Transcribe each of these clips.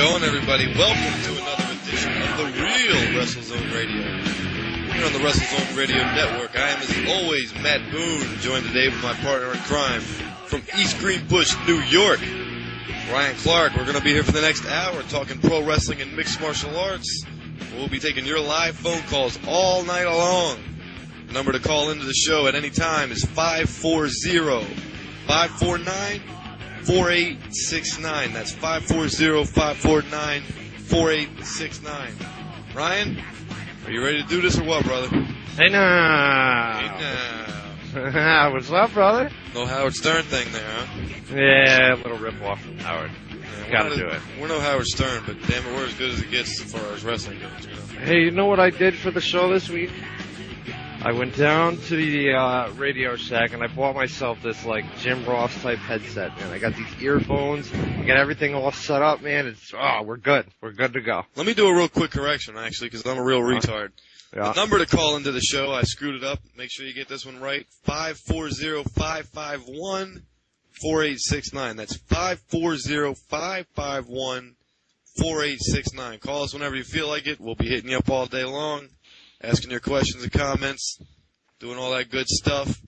going, everybody? Welcome to another edition of the real WrestleZone Radio. Here on the WrestleZone Radio Network, I am, as always, Matt Boone, joined today with my partner in crime from East Greenbush, New York, Ryan Clark. We're going to be here for the next hour talking pro wrestling and mixed martial arts. We'll be taking your live phone calls all night long. The number to call into the show at any time is 540-549-4869. That's 540-549-4869. Ryan, are you ready to do this or what, brother? Hey now. Hey now. What's up, brother? No Howard Stern thing there, huh? Yeah, a little rip-off from Howard. Yeah, Gotta do it. We're no Howard Stern, but damn it, we're as good as it gets as far as wrestling goes, you know? Hey, you know what I did for the show this week? I went down to the Radio Shack and I bought myself this like Jim Ross type headset, man. I got these earphones. I got everything all set up, man. We're good. We're good to go. Let me do a real quick correction, actually, because I'm a real retard. Yeah. The number to call into the show, I screwed it up. Make sure you get this one right. 540-551-4869. That's 540-551-4869. Call us whenever you feel like it. We'll be hitting you up all day long, asking your questions and comments, doing all that good stuff.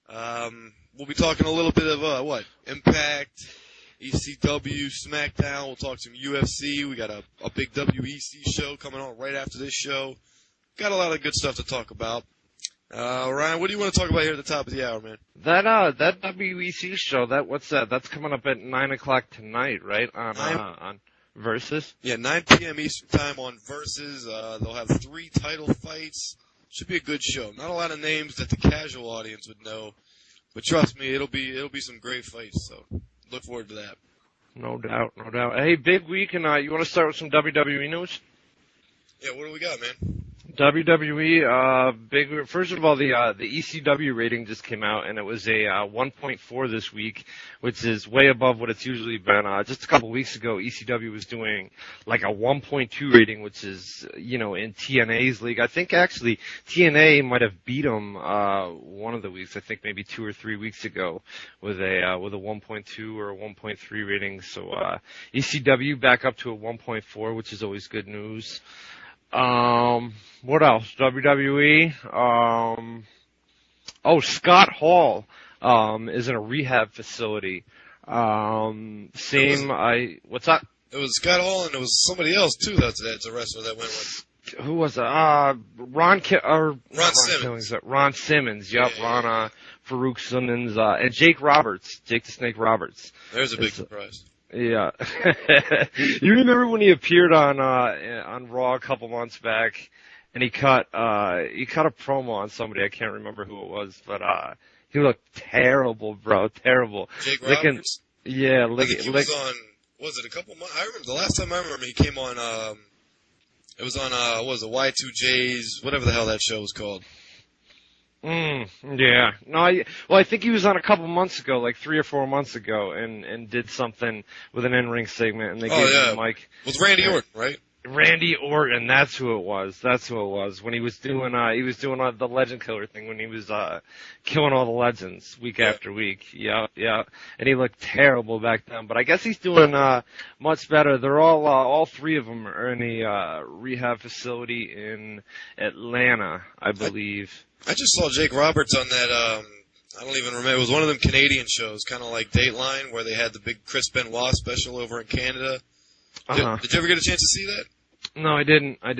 We'll be talking a little bit of, Impact, ECW, SmackDown. We'll talk some UFC. We got a big WEC show coming on right after this show. Got a lot of good stuff to talk about. Ryan, what do you want to talk about here at the top of the hour, man? That WEC show, what's that? That's coming up at 9 o'clock tonight, right? On Versus? Yeah, 9 p.m. Eastern Time on Versus. They'll have 3 title fights. Should be a good show. Not a lot of names that the casual audience would know, but trust me, it'll be some great fights. So look forward to that. No doubt, no doubt. Hey, big week, and you want to start with some WWE news? Yeah, what do we got, man? WWE, first of all, the ECW rating just came out, and it was a 1.4 this week, which is way above what it's usually been. Just a couple weeks ago, ECW was doing like a 1.2 rating, which is, in TNA's league. I think actually TNA might have beat them one of the weeks, I think maybe 2 or 3 weeks ago, with a 1.2 or a 1.3 rating. So ECW back up to a 1.4, which is always good news. What else? WWE. Scott Hall is in a rehab facility. What's that? It was Scott Hall, and it was somebody else too. That's a wrestler that went with. Who was it? Ron Simmons. Ron Simmons. Yep. Yeah. Ron Farouk Simmons and Jake Roberts. Jake the Snake Roberts. There's a big surprise. Yeah. You remember when he appeared on Raw a couple months back, and he cut a promo on somebody, I can't remember who it was, but he looked terrible, bro, terrible. Jake Roberts? Yeah, I think he was on, was it a couple months? I remember the last time I remember he came on it was on Y2J's, whatever the hell that show was called. Yeah. No, I think he was on a couple months ago, like 3 or 4 months ago, and did something with an in-ring segment, and they gave him the mic. It was Randy Orton, right? Randy Orton, that's who it was. When he was doing the Legend Killer thing, when he was killing all the legends week after week. Yeah. And he looked terrible back then, but I guess he's doing much better. They're all 3 of them are in a rehab facility in Atlanta, I believe. I just saw Jake Roberts on that, I don't even remember, it was one of them Canadian shows, kind of like Dateline, where they had the big Chris Benoit special over in Canada. Did you ever get a chance to see that? No, I didn't. I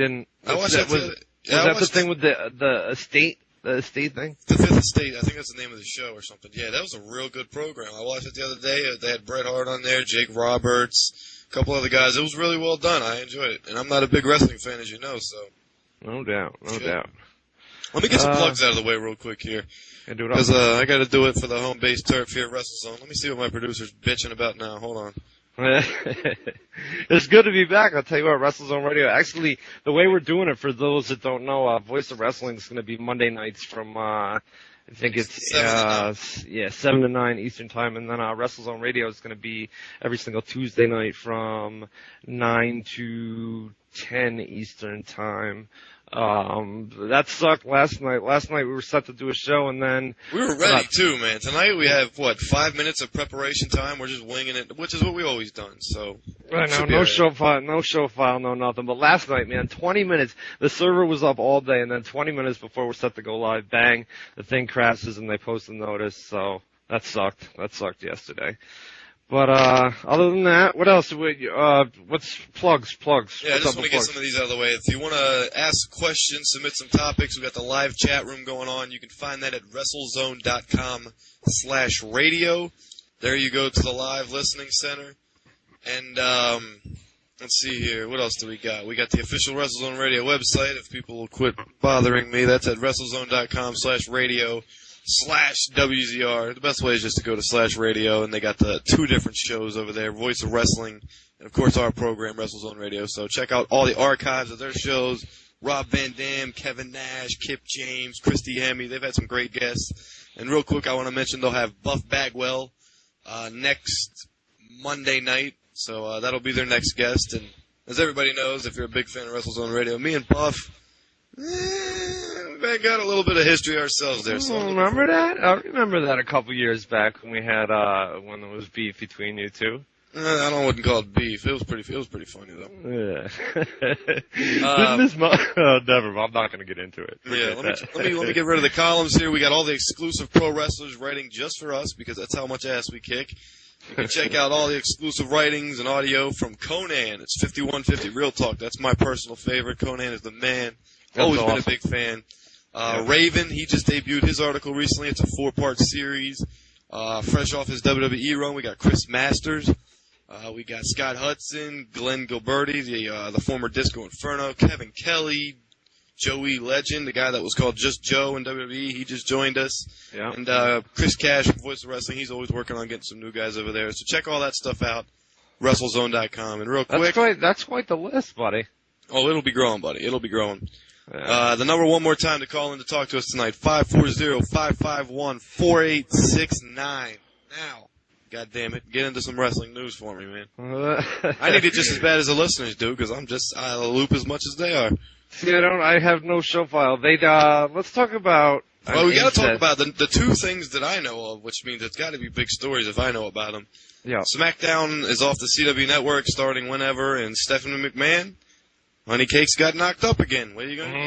watched that. Was that the thing with the estate? The estate thing? The Fifth Estate, I think that's the name of the show or something. Yeah, that was a real good program. I watched it the other day. They had Bret Hart on there, Jake Roberts, a couple other guys. It was really well done. I enjoyed it. And I'm not a big wrestling fan, as you know, so. No doubt. Let me get some plugs out of the way real quick here. Because I got to do it for the home base turf here at WrestleZone. Let me see what my producer's bitching about now. Hold on. It's good to be back. I'll tell you what, WrestleZone Radio. Actually, the way we're doing it, for those that don't know, Voice of Wrestling is going to be Monday nights from, I think it's 7 to 9 Eastern Time, and then WrestleZone Radio is going to be every single Tuesday night from 9 to 10 Eastern Time. That sucked last night. Last night we were set to do a show, and then we were ready too, man. Tonight we have 5 minutes of preparation time. We're just winging it, which is what we always done. So I know, no show file, no nothing. But last night, man, 20 minutes. The server was up all day, and then 20 minutes before we're set to go live, bang, the thing crashes, and they post a notice. So that sucked. That sucked yesterday. But other than that, what else? What's plugs? Yeah, I just want to get some of these out of the way. If you want to ask questions, submit some topics, we've got the live chat room going on. You can find that at WZROnline.com/radio. There you go to the live listening center. And let's see here. What else do we got? We got the official WrestleZone Radio website. If people will quit bothering me, that's at WrestleZone.com/radio/WZR. The best way is just to go to /radio, and they got the 2 different shows over there, Voice of Wrestling, and of course our program, WrestleZone Radio. So check out all the archives of their shows. Rob Van Dam, Kevin Nash, Kip James, Christy Hemme. They've had some great guests. And real quick, I want to mention they'll have Buff Bagwell next Monday night. So that'll be their next guest. And as everybody knows, if you're a big fan of WrestleZone Radio, me and Buff, we got a little bit of history ourselves there. So remember that? I remember that a couple years back when we had when there was beef between you two. I wouldn't call it beef. It was pretty funny though. Yeah. Never. I'm not going to get into it. Let me get rid of the columns here. We got all the exclusive pro wrestlers writing just for us because that's how much ass we kick. You can check out all the exclusive writings and audio from Conan. It's 5150 Real Talk. That's my personal favorite. Conan is the man. Always been a big fan. Raven, he just debuted his article recently. It's a 4-part series. Fresh off his WWE run, we got Chris Masters. We got Scott Hudson, Glenn Gilberti, the former Disco Inferno, Kevin Kelly, Joey Legend, the guy that was called Just Joe in WWE. He just joined us. Yeah. And Chris Cash from Voice of Wrestling. He's always working on getting some new guys over there. So check all that stuff out. WrestleZone.com. And real quick. That's quite the list, buddy. Oh, it'll be growing, buddy. It'll be growing. Yeah. The number one more time to call in to talk to us tonight, 540-551-4869. Now, God damn it, get into some wrestling news for me, man. I need it just as bad as the listeners do, because I'm just out of the loop as much as they are. See, I have no show file. Let's talk about... Well, we got to talk about the 2 things that I know of, which means it's got to be big stories if I know about them. Yeah. SmackDown is off the CW network starting whenever, and Stephanie McMahon, Honey Cakes got knocked up again. What are you going to do?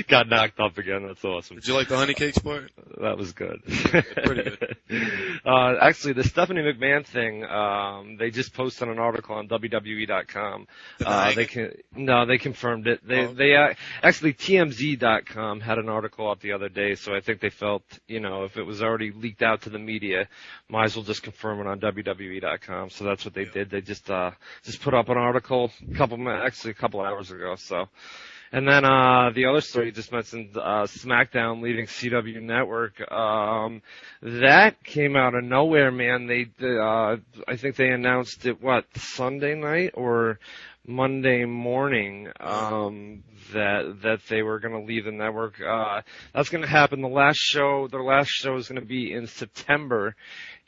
Got knocked up again. That's awesome. Did you like the Honey Cakes part? That was good. Pretty good. Actually, the Stephanie McMahon thing, they just posted an article on WWE.com. They confirmed it. Actually, TMZ.com had an article up the other day, so I think they felt, if it was already leaked out to the media, might as well just confirm it on WWE.com. So that's what they did. They just put up an article a couple hours ago. So. And then the other story you just mentioned, SmackDown leaving CW Network, that came out of nowhere, man. I think they announced it, Sunday night or Monday morning, that they were going to leave the network. That's going to happen. Their last show is going to be in September.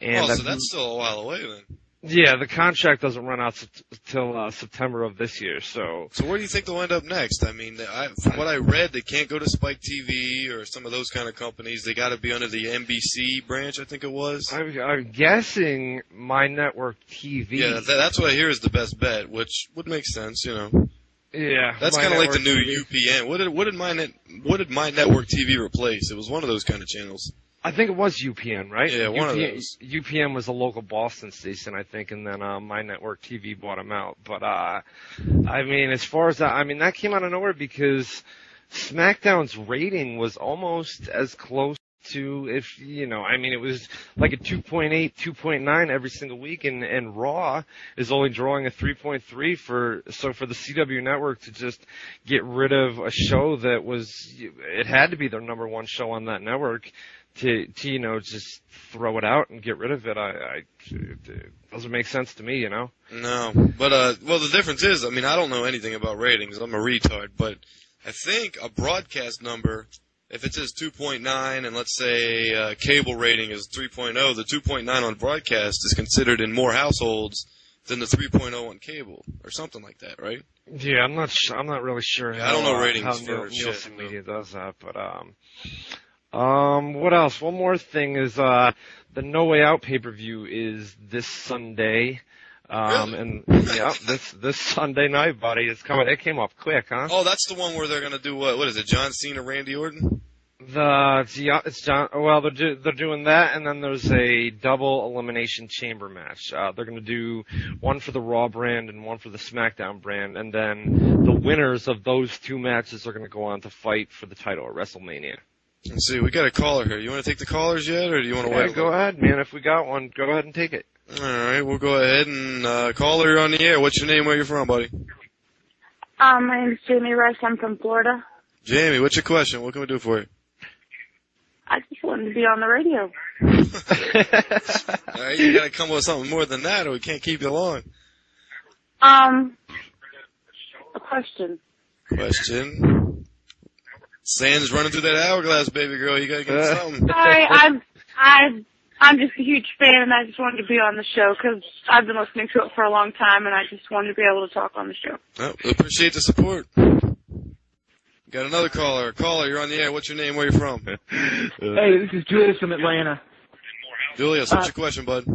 And so that's still a while away then. Yeah, the contract doesn't run out till September of this year. So where do you think they'll end up next? I mean, from what I read, they can't go to Spike TV or some of those kind of companies. They got to be under the NBC branch, I think it was. I'm guessing My Network TV. Yeah, that's what I hear is the best bet, which would make sense, Yeah, that's kind of like the new UPN. What did My Network TV replace? It was one of those kind of channels. I think it was UPN, right? Yeah, one of those. UPN was a local Boston station, I think, and then My Network TV bought them out. But, as far as that, that came out of nowhere because SmackDown's rating was almost as close to, it was like a 2.8, 2.9 every single week, and Raw is only drawing a 3.3 for the CW network to just get rid of a show that it had to be their number one show on that network. To just throw it out and get rid of it, it doesn't make sense to me, No, but the difference is, I don't know anything about ratings. I'm a retard, but I think a broadcast number, if it says 2.9 and let's say cable rating is 3.0, the 2.9 on broadcast is considered in more households than the 3.0 on cable or something like that, right? Yeah, I'm not really sure I don't know ratings how for Nielsen shit, Media does that, but what else? One more thing is the No Way Out pay-per-view is this Sunday. Really? And yeah, this Sunday night, buddy, it's coming. It came up quick, huh? Oh, that's the one where they're gonna do what? What is it? John Cena, Randy Orton? It's John. Well, they're doing that, and then there's a double elimination chamber match. They're going to do one for the Raw brand and one for the SmackDown brand, and then the winners of those two matches are going to go on to fight for the title at WrestleMania. Let's see, we got a caller here. You want to take the callers yet, or do you want to wait? Go ahead, man. If we got one, go ahead and take it. All right, we'll go ahead and caller, you're on the air. What's your name? Where you from, buddy? My name is Jamie Rice. I'm from Florida. Jamie, what's your question? What can we do for you? I just wanted to be on the radio. All right, you got to come up with something more than that, or we can't keep you long. A question. Question. Sand's running through that hourglass, baby girl. You got to get something. Sorry, I'm just a huge fan, and I just wanted to be on the show because I've been listening to it for a long time, and I just wanted to be able to talk on the show. Oh, we appreciate the support. Got another caller. Caller, you're on the air. What's your name? Where you from? Hey, this is Julius from Atlanta. Julius, what's your question, bud?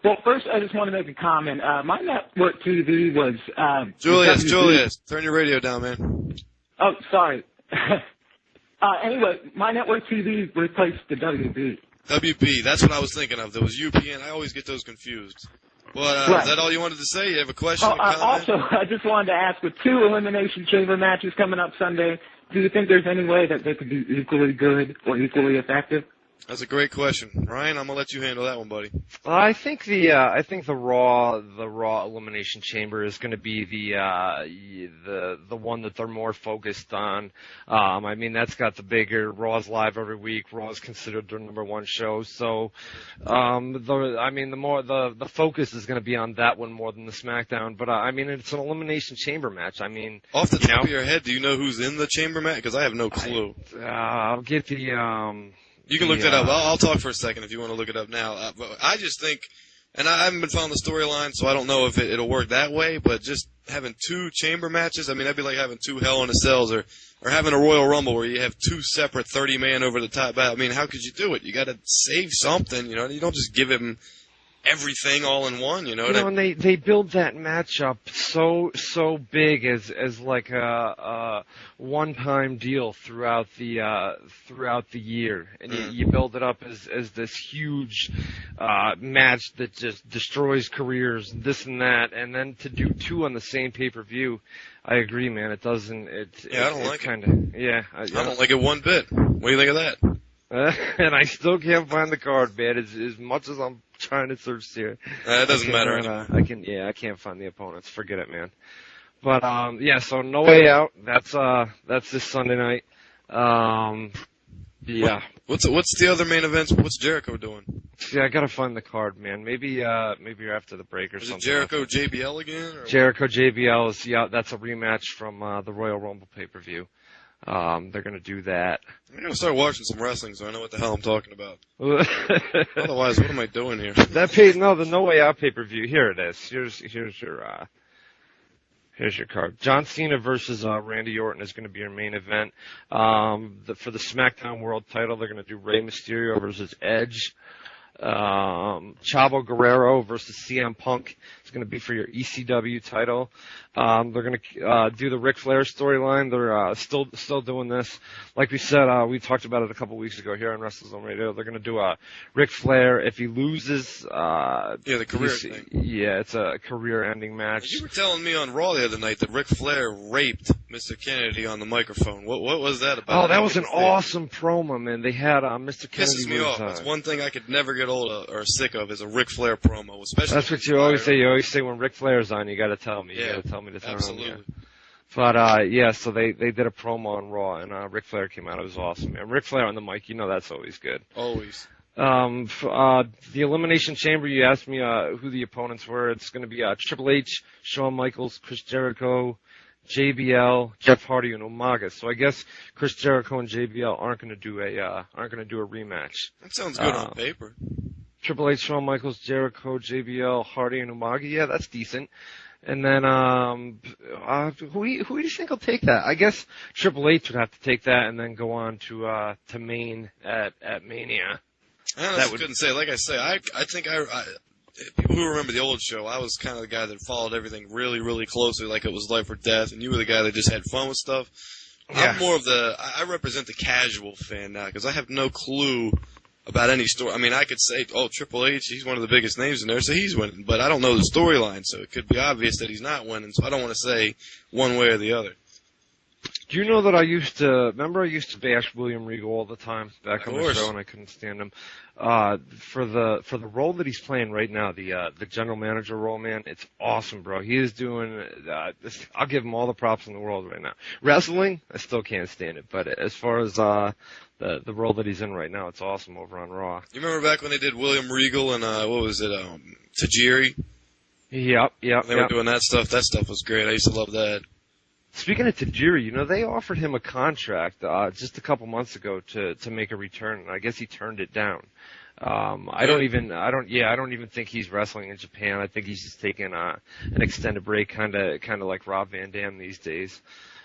Well, first, I just want to make a comment. My network TV was... Julius, turn your radio down, man. Oh, sorry. Anyway, my network TV replaced the WB. WB, that's what I was thinking of. There was UPN. I always get those confused. But Right. Is that all you wanted to say? You have a question? Also, I just wanted to ask, with 2 Elimination Chamber matches coming up Sunday, do you think there's any way that they could be equally good or equally effective? That's a great question. Ryan, I'm going to let you handle that one, buddy. I think the Raw Elimination Chamber is going to be the one that they're more focused on. I mean, that's got the bigger Raw's live every week. Raw's considered their #1 show, so the focus is going to be on that one more than the SmackDown. But I mean, it's an Elimination Chamber match. I mean, off the top of your head, do you know who's in the chamber match? Because I have no clue. I'll get the. You can look that up. I'll talk for a second if you want to look it up now. But I just think, and I haven't been following the storyline, so I don't know if it'll work that way, but just having 2 chamber matches, I mean, that'd be like having 2 Hell in a Cells or having a Royal Rumble where you have 2 separate 30-man over the top battle. I mean, how could you do it? You got to save something, you know? You don't just give him everything all in one, you know? And they build that matchup so big as like a one-time deal throughout the year, and you build it up as this huge match that just destroys careers, this and that, and then to do 2 on the same pay-per-view, I agree, man. It doesn't. I don't like it. Yeah, I don't like it one bit. What do you think of that? And I still can't find the card, man. As much as I'm trying to search here, it doesn't matter. I can't find the opponents. Forget it, man. But so No Way Out. That's this Sunday night. Yeah. What's the other main events? What's Jericho doing? Yeah, I gotta find the card, man. Maybe you're after the break or something. Is it Jericho JBL again? Or Jericho JBL is that's a rematch from the Royal Rumble pay-per-view. They're gonna do that. I'm gonna start watching some wrestling so I know what the hell I'm talking about. Otherwise, what am I doing here? The No Way Out pay-per-view. Here it is. Here's your card. John Cena versus Randy Orton is going to be your main event. For the SmackDown World title, they're going to do Rey Mysterio versus Edge. Chavo Guerrero versus CM Punk is going to be for your ECW title. They're going to do the Ric Flair storyline. They're still doing this. Like we said, we talked about it a couple weeks ago here on WrestleZone Radio. They're going to do a Ric Flair if he loses. The career thing. Yeah, it's a career-ending match. You were telling me on Raw the other night that Ric Flair raped Mr. Kennedy on the microphone. What was that about? Oh, that was an awesome promo, man. They had Mr. Kennedy. Pisses me off. That's one thing I could never get old of or sick of is a Ric Flair promo, especially. That's what you always say. You always say when Ric Flair's on, you got to tell me. Yeah, you got to tell me to turn absolutely. on. Yeah. But so they did a promo on Raw, and Ric Flair came out. It was awesome, man. Ric Flair on the mic, that's always good. Always. The Elimination Chamber, you asked me who the opponents were. It's going to be Triple H, Shawn Michaels, Chris Jericho, JBL, Jeff Hardy, and Umaga. So I guess Chris Jericho and JBL aren't going to do a rematch. That sounds good on paper. Triple H, Shawn Michaels, Jericho, JBL, Hardy, and Umaga. Yeah, that's decent. And then, who do you think will take that? I guess Triple H would have to take that and then go on to Maine at Mania. I honestly couldn't say. Like I say, I think people who remember the old show, I was kind of the guy that followed everything really, really closely, like it was life or death, and you were the guy that just had fun with stuff. Yeah. I'm more of I represent the casual fan now, because I have no clue about any story. I mean, I could say, oh, Triple H, he's one of the biggest names in there, so he's winning. But I don't know the storyline, so it could be obvious that he's not winning, so I don't want to say one way or the other. Do you know that I used to bash William Regal all the time back on the show, and I couldn't stand him. For the role that he's playing right now, the general manager role, man, it's awesome, bro. He is doing, I'll give him all the props in the world right now. Wrestling, I still can't stand it, but as far as, the role that he's in right now, it's awesome over on Raw. You remember back when they did William Regal and, what was it, Tajiri? Yep. They were doing that stuff. That stuff was great. I used to love that. Speaking of Tajiri, they offered him a contract just a couple months ago to make a return, and I guess he turned it down. I don't even think he's wrestling in Japan. I think he's just taking an extended break, kind of like Rob Van Dam these days.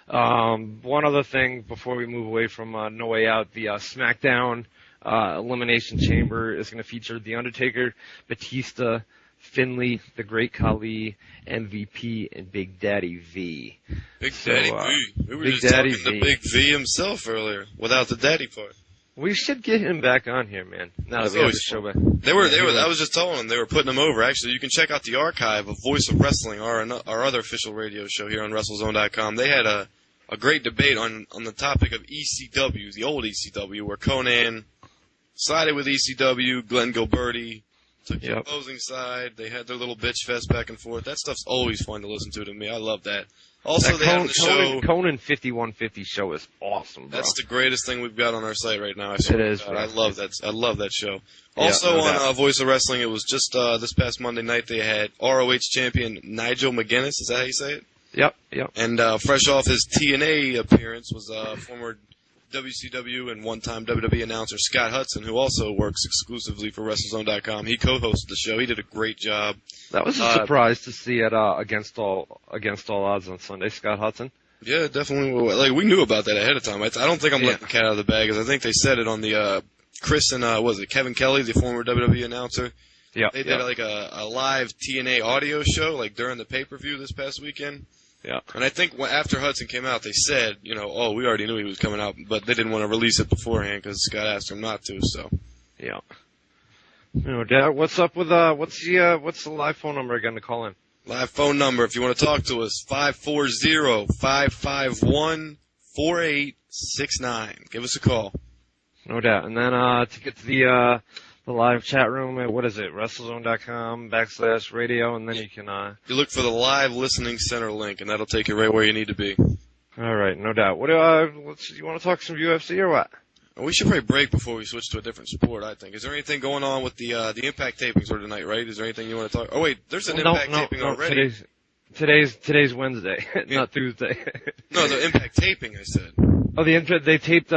One other thing before we move away from No Way Out, the SmackDown Elimination Chamber is going to feature The Undertaker, Batista, Finley, The Great Khali, MVP, and Big Daddy V. Big Daddy V. We were just talking to Big V himself earlier, without the daddy part. We should get him back on here, man. Now that we have the show back. They were. I was just telling them they were putting him over. Actually, you can check out the archive of Voice of Wrestling, our other official radio show here on WrestleZone.com. They had a great debate on the topic of ECW, the old ECW, where Conan sided with ECW, Glenn Gilberti took the opposing side. They had their little bitch fest back and forth. That stuff's always fun to listen to me. I love that. Also, they have the show. Conan 5150 show is awesome, bro. That's the greatest thing we've got on our site right now. I swear it is. I love that. I love that show. Also on Voice of Wrestling, it was just this past Monday night. They had ROH champion Nigel McGuinness. Is that how you say it? Yep. And fresh off his TNA appearance was former WCW and one-time WWE announcer Scott Hudson, who also works exclusively for WrestleZone.com. He co-hosted the show. He did a great job. That was a surprise to see at Against All Odds on Sunday, Scott Hudson. Yeah, definitely. Like, we knew about that ahead of time. I don't think I'm letting the cat out of the bag, because I think they said it on the Chris and Kevin Kelly, the former WWE announcer. Yeah. They did like a live TNA audio show like during the pay-per-view this past weekend. Yeah. And I think after Hudson came out, they said, we already knew he was coming out, but they didn't want to release it beforehand because Scott asked him not to. So. Yeah. No doubt. What's up with what's the live phone number again to call in? Live phone number, if you want to talk to us, 540-551-4869. Give us a call. No doubt. And then to get to the live chat room at, what is it, WrestleZone.com/radio, and then you can... You look for the live listening center link, and that'll take you right where you need to be. All right, no doubt. What do you want to talk some UFC or what? We should probably break before we switch to a different sport, I think. Is there anything going on with the Impact tapings for tonight, right? Is there anything you want to talk... Oh, wait, there's an Impact taping already. Today's Wednesday, not Tuesday. No, the Impact taping, I said. Oh, they taped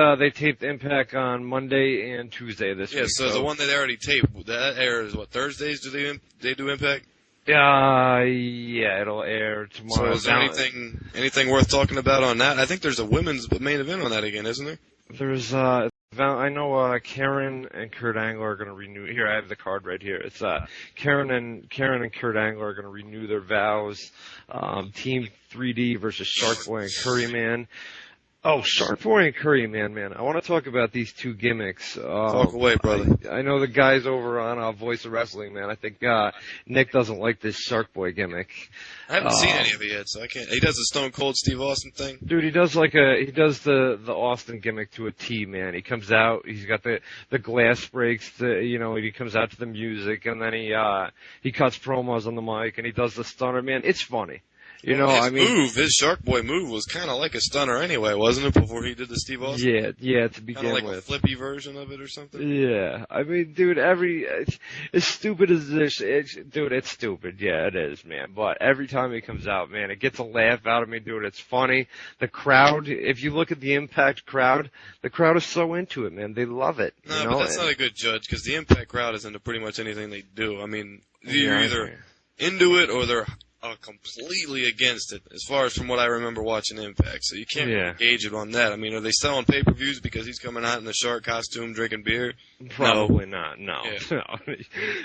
Impact on Monday and Tuesday this week. Yeah, so the one that they already taped, that airs, Thursdays do they do Impact? Yeah, it'll air tomorrow. So is there anything worth talking about on that? I think there's a women's main event on that again, isn't there? There's I know Karen and Kurt Angle are going to renew. Here, I have the card right here. It's Karen and Kurt Angle are going to renew their vows. Team 3D versus Shark Boy and Curry Man. Oh, Shark Boy and Curry Man. I want to talk about these two gimmicks. Talk away, brother. I know the guys over on Voice of Wrestling, man. I think Nick doesn't like this Shark Boy gimmick. I haven't seen any of it yet, so I can't. He does the Stone Cold Steve Austin thing. Dude, he does the Austin gimmick to a T, man. He comes out, he's got the glass breaks, he comes out to the music, and then he cuts promos on the mic, and he does the stunner, man. It's funny. You know, I mean, his Shark Boy move was kind of like a stunner anyway, wasn't it? Before he did the Steve Austin. Yeah, to begin kind of like with. a flippy version of it or something. Yeah, I mean, dude, as stupid as this, dude, it's stupid. Yeah, it is, man. But every time he comes out, man, it gets a laugh out of me, dude. It's funny. The crowd, if you look at the Impact crowd, the crowd is so into it, man. They love it. No, you know? but that's not a good judge because the Impact crowd is into pretty much anything they do. I mean, you're either into it or they're completely against it, as far as from what I remember watching Impact. So you can't really gauge it on that. I mean, are they selling pay-per-views because he's coming out in the shark costume drinking beer? Probably not. No. Yeah. No.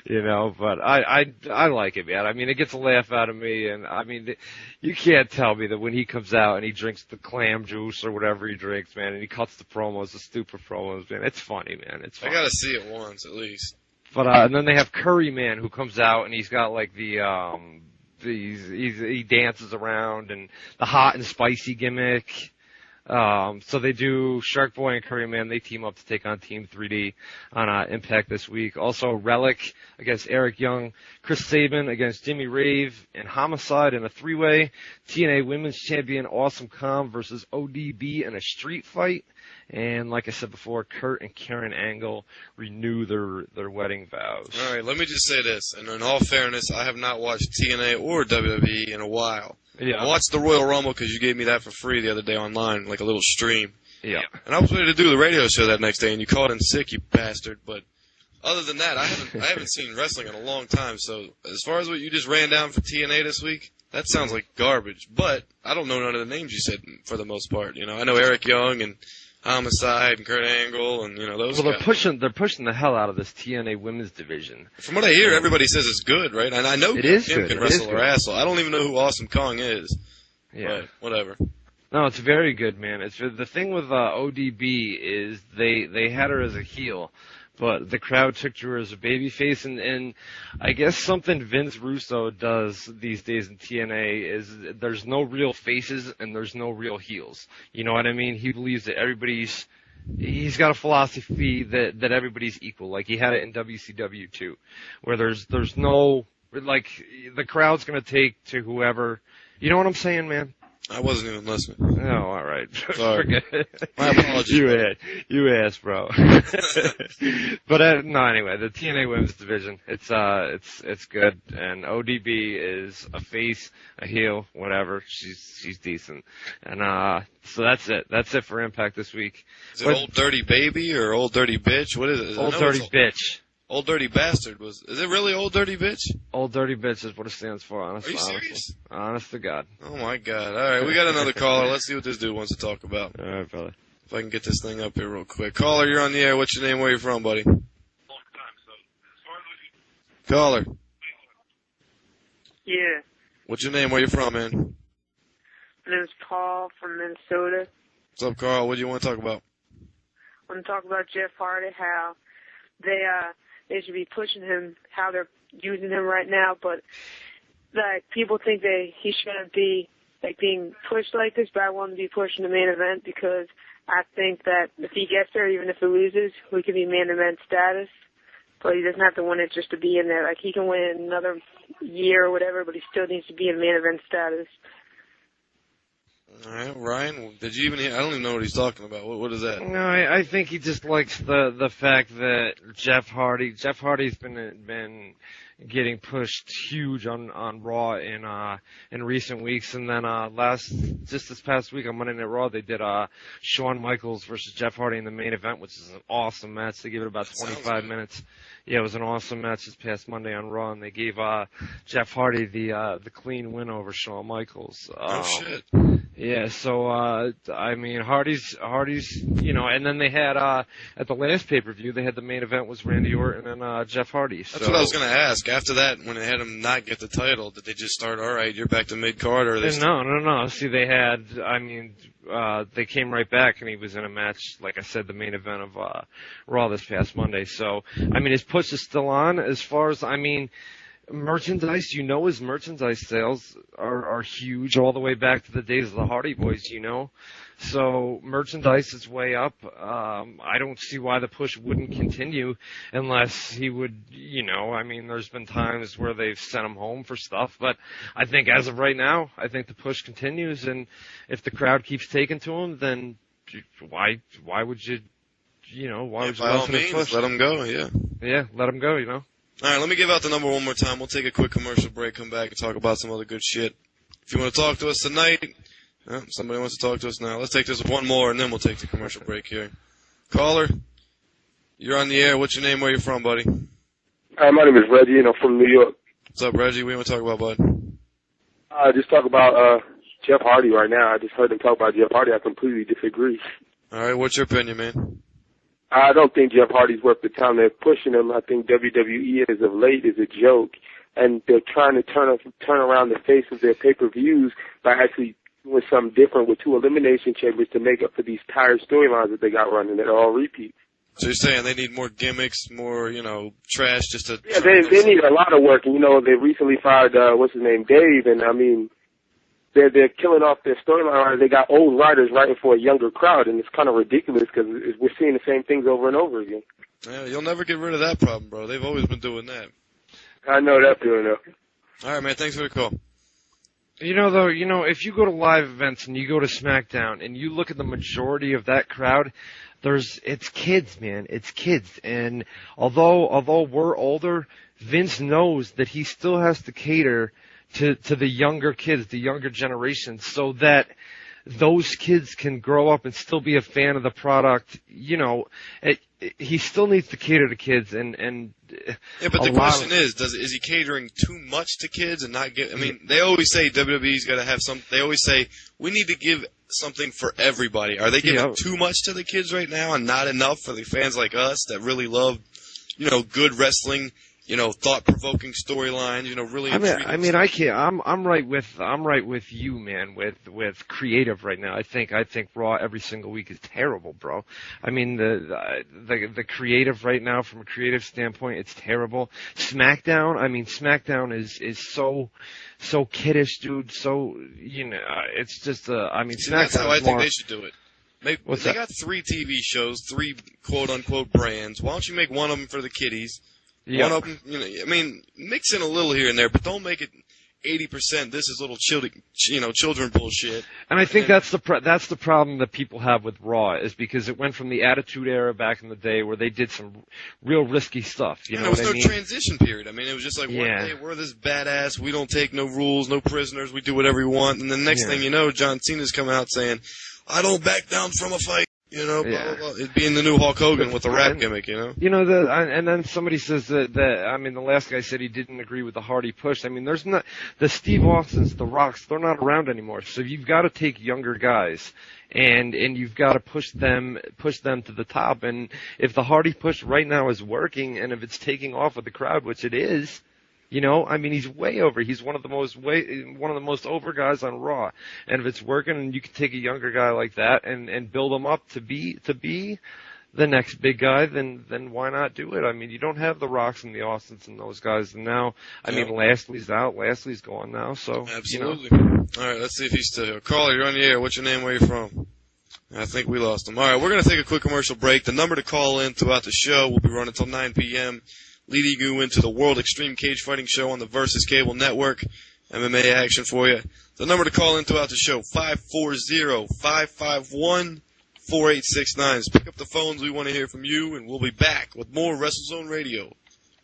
You know, but I like it, man. I mean, it gets a laugh out of me, and I mean, you can't tell me that when he comes out and he drinks the clam juice or whatever he drinks, man, and he cuts the promos, the stupid promos, man. It's funny, man. It's funny. I gotta see it once at least. But and then they have Curry Man who comes out and he's got like the he dances around and the hot and spicy gimmick. So they do Shark Boy and Curry Man. They team up to take on Team 3D on Impact this week. Also Relic against Eric Young, Chris Sabin against Jimmy Rave, and Homicide in a three-way. TNA Women's Champion Awesome Kong versus ODB in a street fight. And like I said before, Kurt and Karen Angle renew their wedding vows. All right, let me just say this, and in all fairness, I have not watched TNA or WWE in a while. Yeah. I watched the Royal Rumble because you gave me that for free the other day online, like a little stream. Yeah. And I was ready to do the radio show that next day, and you called in sick, you bastard. But other than that, I haven't seen wrestling in a long time. So as far as what you just ran down for TNA this week, that sounds like garbage. But I don't know none of the names you said for the most part. You know, I know Eric Young and Homicide and Kurt Angle and, you know, those Well, guys. they're pushing the hell out of this TNA women's division. From what I hear, everybody says it's good, right? And I know Kim can wrestle her ass off. I don't even know who Awesome Kong is. Yeah. But whatever. No, it's very good, man. It's the thing with ODB is they had her as a heel, but the crowd took to her as a babyface, and I guess something Vince Russo does these days in TNA is there's no real faces and there's no real heels. You know what I mean? He believes that he's got a philosophy that everybody's equal. Like he had it in WCW too, where there's no, like, the crowd's gonna take to whoever. You know what I'm saying, man? I wasn't even listening. Oh, all right. Sorry. Forget it. My apologies. You asked, bro. But no, anyway, the TNA Women's Division, it's good, and ODB is a face, a heel, whatever. She's decent, and so that's it. That's it for Impact this week. Is it Old Dirty Baby or Old Dirty Bitch? What is it? Old Dirty Bitch. Old Dirty Bastard is it really Old Dirty Bitch? Old Dirty Bitch is what it stands for, honestly. Are you serious? Honest to God. Oh my God. Alright, we got another caller. Let's see what this dude wants to talk about. Alright, brother. If I can get this thing up here real quick. Caller, you're on the air. What's your name? Where you from, buddy? Caller. Yeah. What's your name? Where you from, man? My name's Paul from Minnesota. What's up, Carl? What do you want to talk about? I want to talk about Jeff Hardy, how they should be pushing him, how they're using him right now, but like people think he shouldn't be like being pushed like this, but I want him to be pushed in the main event because I think that if he gets there, even if he loses, we could be main event status. But he doesn't have to win it just to be in there. Like he can win another year or whatever, but he still needs to be in main event status. All right, Ryan, did you even hear? I don't even know what he's talking about. What is that? No, I think he just likes the fact that Jeff Hardy's been getting pushed huge on Raw in recent weeks, and then this past week on Monday Night Raw they did Shawn Michaels versus Jeff Hardy in the main event, which is an awesome match. They gave it about 25 minutes. Yeah, it was an awesome match this past Monday on Raw, and they gave Jeff Hardy the clean win over Shawn Michaels. Oh shit. Yeah, so I mean Hardy's, you know, and then they had at the last pay-per-view they had the main event was Randy Orton and Jeff Hardy. So. That's what I was going to ask. After that, when they had him not get the title, did they just start? All right, you're back to mid-card, or they? No. See, they had. I mean, they came right back, and he was in a match, like I said, the main event of Raw this past Monday. So, I mean, his push is still on. As far as merchandise, his merchandise sales are huge all the way back to the days of the Hardy Boys, So merchandise is way up. I don't see why the push wouldn't continue unless he would, there's been times where they've sent him home for stuff, but I think as of right now, I think the push continues, and if the crowd keeps taking to him, then why would you, why would you by all listen to means, push? let him go, yeah. Yeah, let him go, All right, let me give out the number one more time. We'll take a quick commercial break, come back and talk about some other good shit. If you want to talk to us tonight, somebody wants to talk to us now. Let's take this one more, and then we'll take the commercial break here. Caller, you're on the air. What's your name? Where you from, buddy? Hi, my name is Reggie, and I'm from New York. What's up, Reggie? What do you want to talk about, bud? Just talk about Jeff Hardy right now. I just heard them talk about Jeff Hardy. I completely disagree. All right, what's your opinion, man? I don't think Jeff Hardy's worth the time they're pushing him. I think WWE, as of late, is a joke, and they're trying to turn around the face of their pay-per-views by actually doing something different with 2 elimination chambers to make up for these tired storylines that they got running that are all repeats. So you're saying they need more gimmicks, more, trash just to... Yeah, they need a lot of work. And, they recently fired, what's his name, Dave, and, they're killing off their storyline. They got old writers writing for a younger crowd, and it's kind of ridiculous because we're seeing the same things over and over again. Yeah, you'll never get rid of that problem, bro. They've always been doing that. I know that feeling, though. All right, man. Thanks for the call. If you go to live events and you go to SmackDown and you look at the majority of that crowd, it's kids, man. It's kids. And although we're older, Vince knows that he still has to cater to the younger kids, the younger generation, so that those kids can grow up and still be a fan of the product. He still needs to cater to kids, and yeah, but the question is he catering too much to kids and not give? I mean, they always say WWE's got to have some. They always say we need to give something for everybody. Are they giving too much to the kids right now and not enough for the fans like us that really love, good wrestling? Thought-provoking storylines, really. I can't. I'm right with you, man. With creative right now, I think Raw every single week is terrible, bro. I mean, the creative right now, from a creative standpoint, it's terrible. SmackDown is so kiddish, dude. So it's just SmackDown. That's how I think they should do it. They got 3 TV shows, 3 quote-unquote brands. Why don't you make one of them for the kiddies? One of them, mix in a little here and there, but don't make it 80%. This is little children bullshit. And I think that's the problem that people have with Raw, is because it went from the Attitude Era back in the day where they did some real risky stuff. There was no transition period. I mean, it was just like, one day we're this badass, we don't take no rules, no prisoners, we do whatever we want, and the next thing you know, John Cena's coming out saying, I don't back down from a fight. Blah, blah, blah. It'd be in the new Hulk Hogan with the rap gimmick, and then somebody says that the last guy said he didn't agree with the Hardy push. I mean, there's not, the Steve Austins, the Rocks, they're not around anymore. So you've got to take younger guys and you've got to push them to the top. And if the Hardy push right now is working, and if it's taking off with the crowd, which it is, he's way over. He's one of the most over guys on Raw. And if it's working, and you can take a younger guy like that and build him up to be the next big guy, then why not do it? I mean, you don't have the Rocks and the Austins and those guys. And now, Lashley's out. Lashley's gone now. So absolutely. All right, let's see if he's still here. Caller, you're on the air. What's your name? Where you from? I think we lost him. All right, we're gonna take a quick commercial break. The number to call in throughout the show will be running until 9 p.m. leading you into the World Extreme Cage Fighting Show on the Versus Cable Network. MMA action for you. The number to call in throughout the show, 540-551-4869. Pick up the phones. We want to hear from you, and we'll be back with more WrestleZone Radio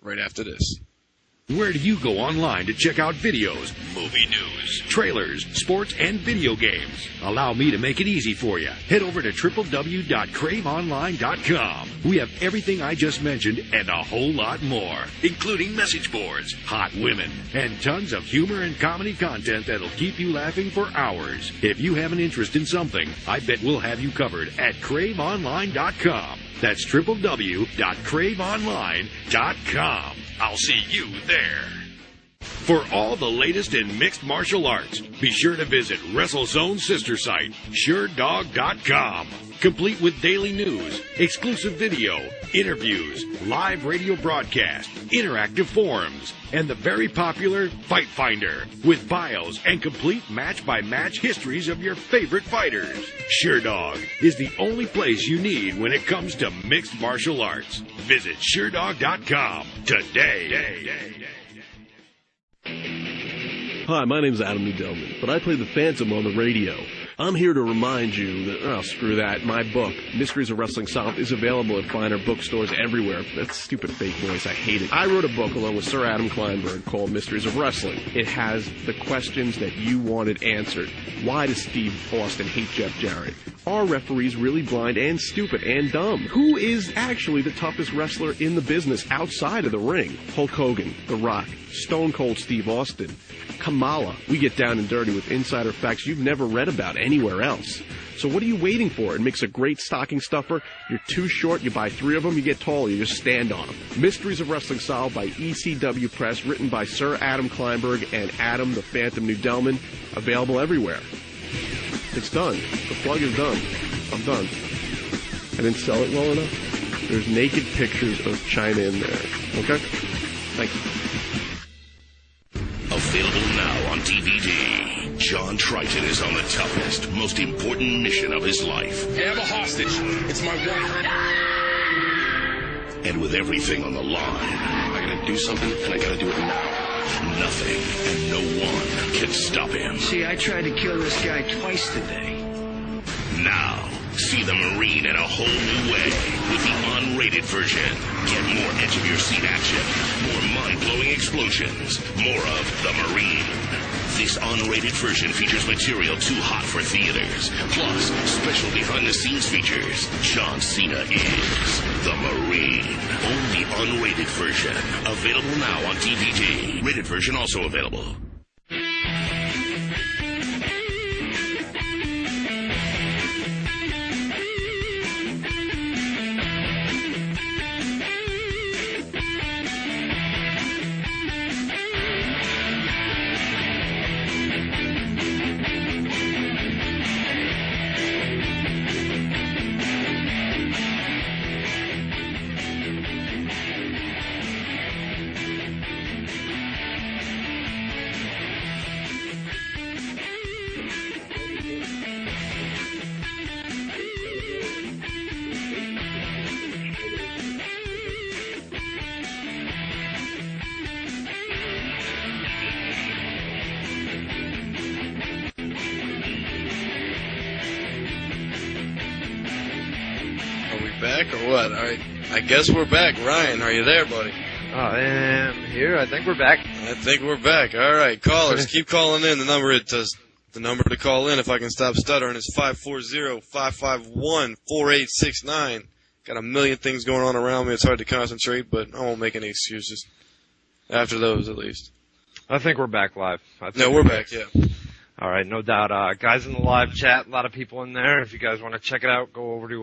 right after this. Where do you go online to check out videos, movie news, trailers, sports, and video games? Allow me to make it easy for you. Head over to www.CraveOnline.com. We have everything I just mentioned and a whole lot more, including message boards, hot women, and tons of humor and comedy content that'll keep you laughing for hours. If you have an interest in something, I bet we'll have you covered at CraveOnline.com. That's www.CraveOnline.com. I'll see you there. For all the latest in mixed martial arts, be sure to visit WrestleZone's sister site, SureDog.com. complete with daily news, exclusive video, interviews, live radio broadcast, interactive forums, and the very popular Fight Finder with bios and complete match-by-match histories of your favorite fighters. SureDog is the only place you need when it comes to mixed martial arts. Visit SureDog.com today. Hi, my name is Adam Nudelman, but I play the Phantom on the radio. I'm here to remind you that, screw that, my book, Mysteries of Wrestling Solved, is available at finer bookstores everywhere. That's stupid fake voice, I hate it. I wrote a book along with Sir Adam Kleinberg called Mysteries of Wrestling. It has the questions that you wanted answered. Why does Steve Austin hate Jeff Jarrett? Are referees really blind and stupid and dumb? Who is actually the toughest wrestler in the business outside of the ring? Hulk Hogan, The Rock, Stone Cold Steve Austin, Kamala. We get down and dirty with insider facts you've never read about anywhere else. So what are you waiting for? It makes a great stocking stuffer. You're too short, you buy 3 of them, you get taller, you just stand on them. Mysteries of Wrestling Solved by ECW Press, written by Sir Adam Kleinberg and Adam the Phantom Nudelman. Available everywhere. It's done. The plug is done. I'm done. I didn't sell it well enough. There's naked pictures of China in there. Okay? Thank you. Available now on DVD. John Triton is on the toughest, most important mission of his life. I have a hostage. It's my wife. And with everything on the line, I gotta do something, and I gotta do it now. nothing and no one can stop him. See, I tried to kill this guy twice today. Now, see the Marine in a whole new way with the unrated version. Get more edge-of-your-seat action, more mind-blowing explosions, more of the Marine. This unrated version features material too hot for theaters, plus special behind-the-scenes features. John Cena is the Marine. Only unrated version. Available now on DVD. Rated version also available. Back or what? All right, I guess we're back. Ryan, are you there, buddy? I am here. I think we're back. I think we're back. All right, callers, keep calling in. The number to call in, if I can stop stuttering, is 540-551-4869. Got a million things going on around me. It's hard to concentrate, but I won't make any excuses. After those, at least. I think we're back live. No, we're back, yeah. All right, no doubt. Guys in the live chat, a lot of people in there. If you guys want to check it out, go over to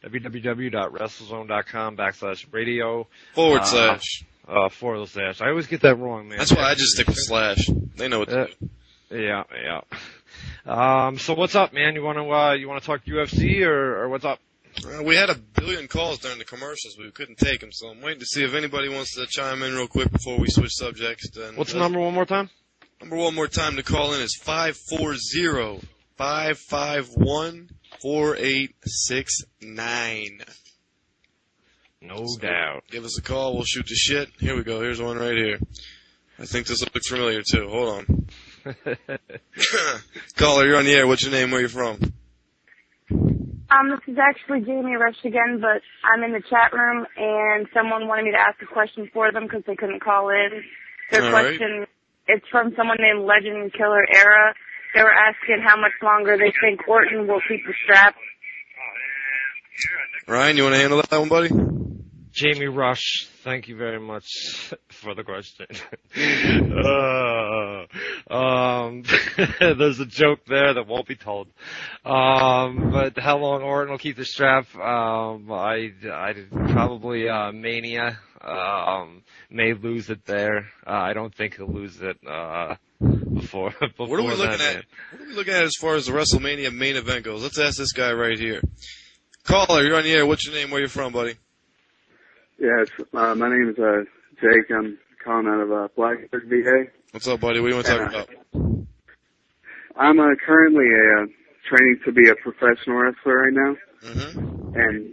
www.WrestleZone.com/radio. /. I always get that wrong, man. That's why I just stick with /. They know what to do. Yeah. So what's up, man? You want to talk UFC or what's up? We had 1 billion calls during the commercials, but we couldn't take them, so I'm waiting to see if anybody wants to chime in real quick before we switch subjects. What's the number one more time? Number one more time to call in is 540-551-4869. No doubt. Give us a call. We'll shoot the shit. Here we go. Here's one right here. I think this looks familiar, too. Hold on. Caller, you're on the air. What's your name? Where are you from? This is actually Jamie Rush again, but I'm in the chat room, and someone wanted me to ask a question for them because they couldn't call in. Their question... It's from someone named Legend Killer Era. They were asking how much longer they think Orton will keep the strap. Ryan, you want to handle that one, buddy? Jamie Rush, thank you very much for the question. There's a joke there that won't be told. But how long Orton will keep the strap? I probably Mania. May lose it there. I don't think he'll lose it before. What are we looking at? What are we looking at as far as the WrestleMania main event goes? Let's ask this guy right here. Caller, you're on the air. What's your name? Where you from, buddy? Yes, my name is Jake. I'm calling out of Blacksburg, VA. What's up, buddy? What do you want to talk about? I'm currently training to be a professional wrestler right now, and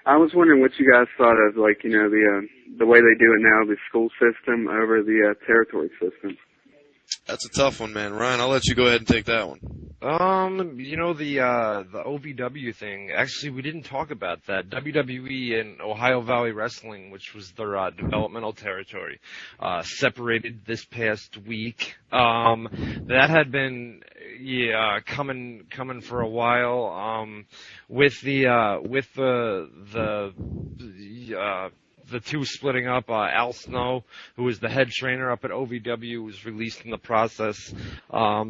I was wondering what you guys thought of, like, you know, the way they do it now, the school system over the territory system. That's a tough one, man. Ryan, I'll let you go ahead and take that one. You know, the OVW thing, actually, we didn't talk about that. WWE and Ohio Valley Wrestling, which was their developmental territory, separated this past week. That had been coming for a while. With the two splitting up, Al Snow, who was the head trainer up at OVW, was released in the process.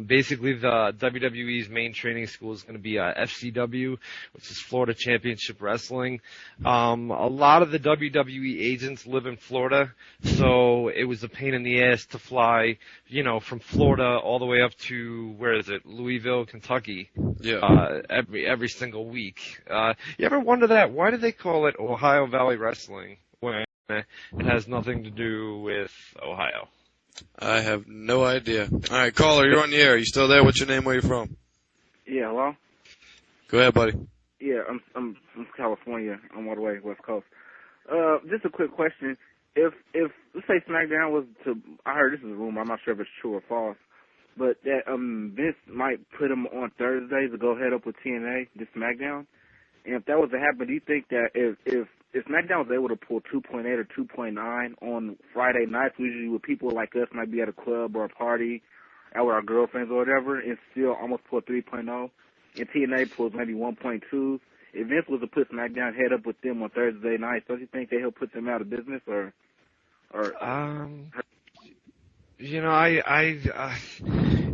Basically, the WWE's main training school is going to be FCW, which is Florida Championship Wrestling. A lot of the WWE agents live in Florida, so it was a pain in the ass to fly, you know, from Florida all the way up to, where is it, Louisville, Kentucky, every single week. You ever wonder that? Why do they call it Ohio Valley Wrestling when it has nothing to do with Ohio? I have no idea. All right, caller, you're on the air. You still there? What's your name? Where you from? Yeah, hello? Go ahead, buddy. Yeah, I'm from California. I'm all the way West Coast. Just a quick question. If let's say SmackDown was to, I heard this is a rumor, I'm not sure if it's true or false, but that Vince might put him on Thursdays to go head up with TNA, this SmackDown. And if that was to happen, do you think that if SmackDown was able to pull 2.8 or 2.9 on Friday nights, usually with people like us might be at a club or a party, out with our girlfriends or whatever, and still almost pull 3.0, and TNA pulls maybe 1.2, if Vince was to put SmackDown head up with them on Thursday nights, don't you think that he'll put them out of business, or? You know,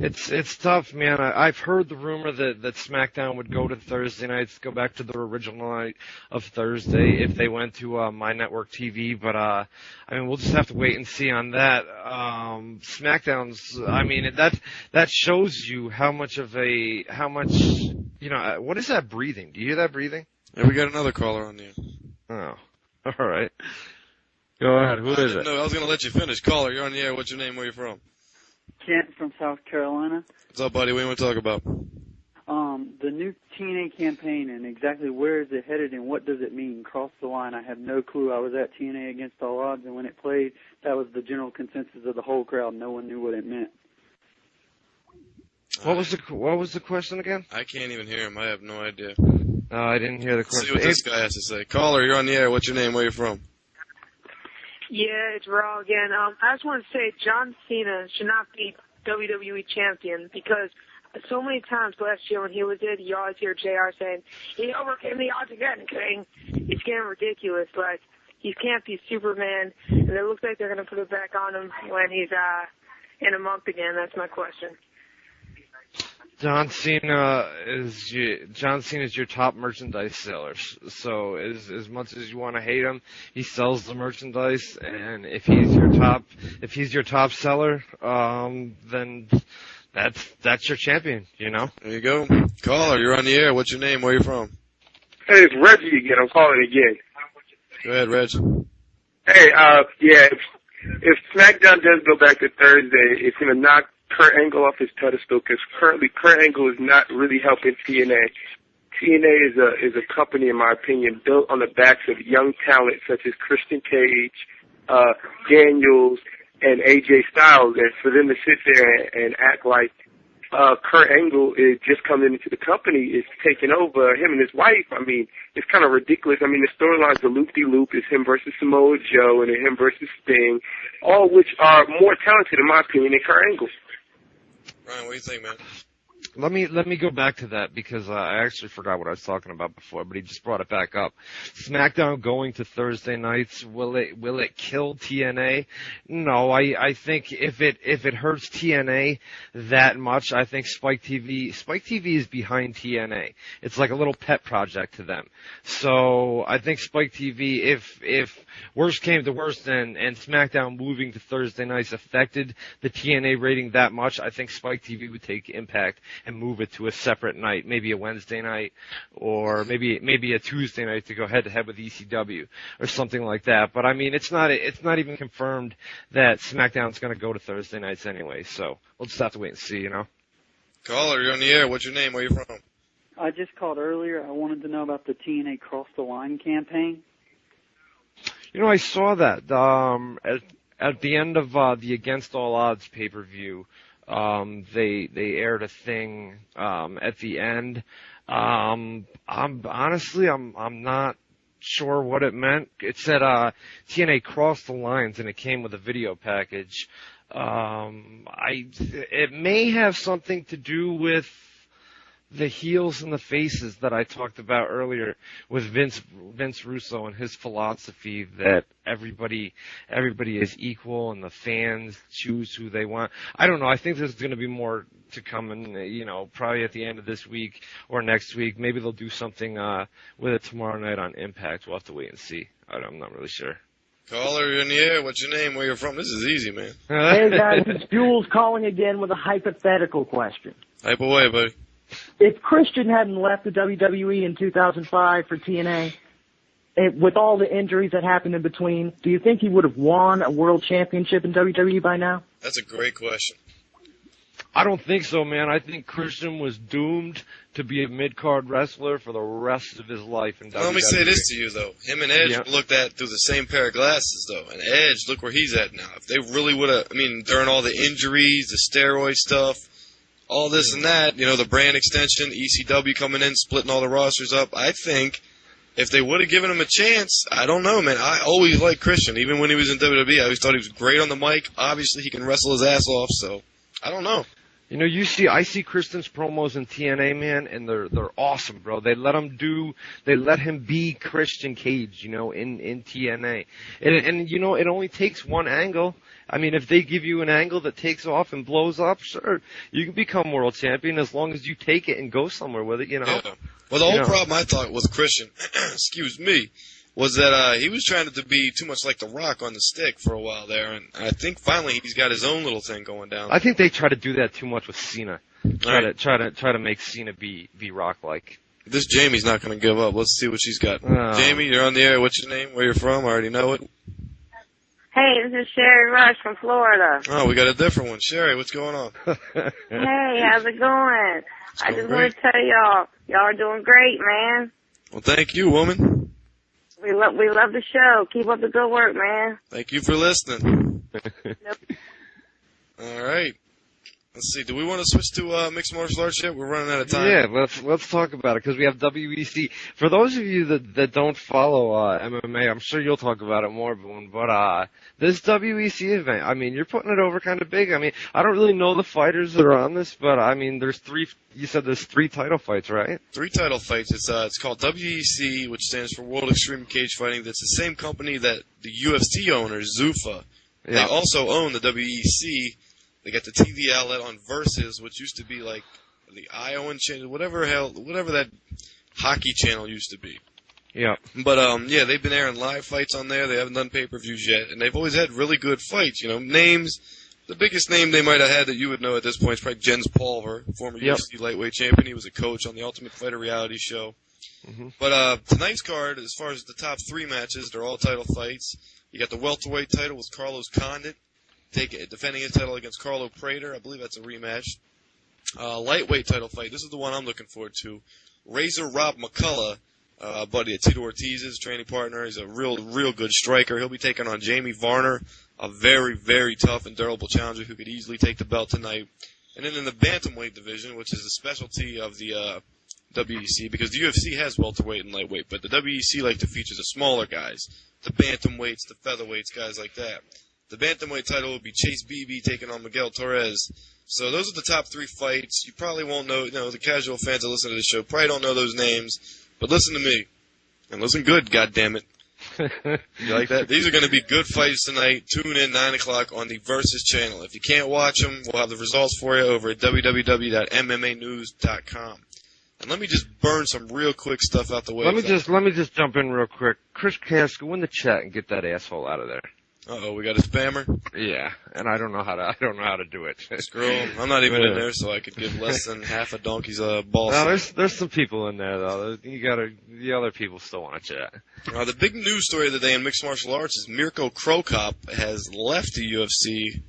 it's tough, man. I've heard the rumor that SmackDown would go to Thursday nights, go back to their original night of Thursday if they went to My Network TV, but I mean, we'll just have to wait and see on that. SmackDown's, I mean, that shows you how much, you know, what is that breathing? Do you hear that breathing? Yeah, we got another caller on there. Oh, all right. Go ahead. Who is it? No, I was going to let you finish. Caller, you're on the air. What's your name? Where you from? Kent from South Carolina. What's up, buddy? What do you want to talk about? The new TNA campaign, and exactly where is it headed and what does it mean? Cross the line. I have no clue. I was at TNA Against All Odds, and when it played, that was the general consensus of the whole crowd. No one knew what it meant. What was the question again? I can't even hear him. I have no idea. No, I didn't hear the question. See what this guy has to say. Caller, you're on the air. What's your name? Where you from? Yeah, it's Raw again. I just want to say John Cena should not be WWE champion because so many times last year when he was it, you always hear JR saying, he overcame the odds again, King. It's getting ridiculous. Like, he can't be Superman, and it looks like they're going to put it back on him when he's in a month again. That's my question. John Cena is your top merchandise seller. So as much as you want to hate him, he sells the merchandise, and if he's your top seller, then that's your champion, you know? There you go. Caller, you're on the air. What's your name? Where you from? Hey, it's Reggie again. I'm calling again. Go ahead, Reg. Hey, if SmackDown does go back to Thursday, it's going to knock Kurt Angle off his pedestal because currently Kurt Angle is not really helping TNA. TNA is a company, in my opinion, built on the backs of young talent such as Christian Cage, Daniels, and AJ Styles, and for them to sit there and act like Kurt Angle is just coming into the company, is taking over him and his wife. I mean, it's kind of ridiculous. I mean, the storylines, the loop-de-loop is him versus Samoa Joe and him versus Sting, all which are more talented, in my opinion, than Kurt Angle. Ryan, what do you think, man? Let me go back to that because I actually forgot what I was talking about before, but he just brought it back up. SmackDown going to Thursday nights, will it kill TNA? No, I think if it hurts TNA that much, I think Spike TV is behind TNA. It's like a little pet project to them. So I think Spike TV, if worst came to worst and SmackDown moving to Thursday nights affected the TNA rating that much, I think Spike TV would take Impact and move it to a separate night, maybe a Wednesday night or maybe a Tuesday night to go head to head with ECW or something like that. But I mean, it's not even confirmed that SmackDown's going to go to Thursday nights anyway. So we'll just have to wait and see, you know. Caller, you're on the air. What's your name? Where you from? I just called earlier. I wanted to know about the TNA Cross the Line campaign. You know, I saw that at the end of the Against All Odds pay-per-view. They aired a thing at the end. I'm not sure what it meant. It said TNA Cross the Lines, and it came with a video package. It may have something to do with the heels and the faces that I talked about earlier with Vince Russo and his philosophy that everybody is equal and the fans choose who they want. I don't know. I think there's going to be more to come, and probably at the end of this week or next week. Maybe they'll do something with it tomorrow night on Impact. We'll have to wait and see. I'm not really sure. Caller, you're in the air. What's your name? Where you're from? This is easy, man. Hey guys, it's Jules calling again with a hypothetical question. Hype away, buddy. If Christian hadn't left the WWE in 2005 for TNA, with all the injuries that happened in between, do you think he would have won a world championship in WWE by now? That's a great question. I don't think so, man. I think Christian was doomed to be a mid-card wrestler for the rest of his life in WWE. Let me say this to you, though. Him and Edge looked at through the same pair of glasses, though. And Edge, look where he's at now. If they really would have, during all the injuries, the steroid stuff, all this and that, the brand extension, ECW coming in, splitting all the rosters up. I think if they would have given him a chance, I don't know, man. I always liked Christian. Even when he was in WWE, I always thought he was great on the mic. Obviously, he can wrestle his ass off, so I don't know. I see Christian's promos in TNA, man, and they're awesome, bro. They let him be Christian Cage, in TNA. And it only takes one angle. If they give you an angle that takes off and blows up, sure, you can become world champion as long as you take it and go somewhere with it, Yeah. Well, the whole problem I thought with Christian, excuse me, was that he was trying to be too much like The Rock on the stick for a while there, and I think finally he's got his own little thing going down. I think they try to do that too much with Cena. Try to make Cena be Rock-like. This Jamie's not going to give up. Let's see what she's got. Jamie, you're on the air. What's your name? Where you're from? I already know it. Hey, this is Sherry Rush from Florida. Oh, we got a different one. Sherry, what's going on? Hey, how's it going? I just want to tell y'all are doing great, man. Well, thank you, woman. We love the show. Keep up the good work, man. Thank you for listening. All right. Let's see. Do we want to switch to mixed martial arts yet? We're running out of time. Yeah, let's talk about it because we have WEC. For those of you that don't follow MMA, I'm sure you'll talk about it more, Boone. But this WEC event, you're putting it over kind of big. I don't really know the fighters that are on this, but there's three. You said there's 3 title fights, right? 3 title fights. It's called WEC, which stands for World Extreme Cage Fighting. That's the same company that the UFC owners, Zuffa. Yeah. They also own the WEC. They got the TV outlet on Versus, which used to be like the Iowan channel, whatever that hockey channel used to be. Yeah. But they've been airing live fights on there. They haven't done pay-per-views yet, and they've always had really good fights. Names. The biggest name they might have had that you would know at this point is probably Jens Pulver, former UFC lightweight champion. He was a coach on the Ultimate Fighter reality show. Mm-hmm. But tonight's card, as far as the top 3 matches, they're all title fights. You got the welterweight title with Carlos Condit, defending his title against Carlo Prater. I believe that's a rematch. Lightweight title fight. This is the one I'm looking forward to. Razor Rob McCullough, buddy of Tito Ortiz's training partner. He's a real good striker. He'll be taking on Jamie Varner, a very, very tough and durable challenger who could easily take the belt tonight. And then in the bantamweight division, which is the specialty of the WEC, because the UFC has welterweight and lightweight, but the WEC like to feature the smaller guys, the bantamweights, the featherweights, guys like that. The bantamweight title will be Chase Beebe taking on Miguel Torres. So those are the top 3 fights. You probably won't know, the casual fans that listen to the show probably don't know those names, but listen to me. And listen good, goddammit. You like that? These are going to be good fights tonight. Tune in 9 o'clock on the Versus channel. If you can't watch them, we'll have the results for you over at www.mmanews.com. And let me just burn some real quick stuff out the way. Let me just jump in real quick. Chris Cash, go in the chat and get that asshole out of there. Uh-oh, we got a spammer? Yeah, and I don't know how to do it. Screw him. I'm not even in there, so I could give less than half a donkey's ball. No, there's some people in there though. The other people still want to chat. The big news story of the day in mixed martial arts is Mirko Krokop has left the UFC.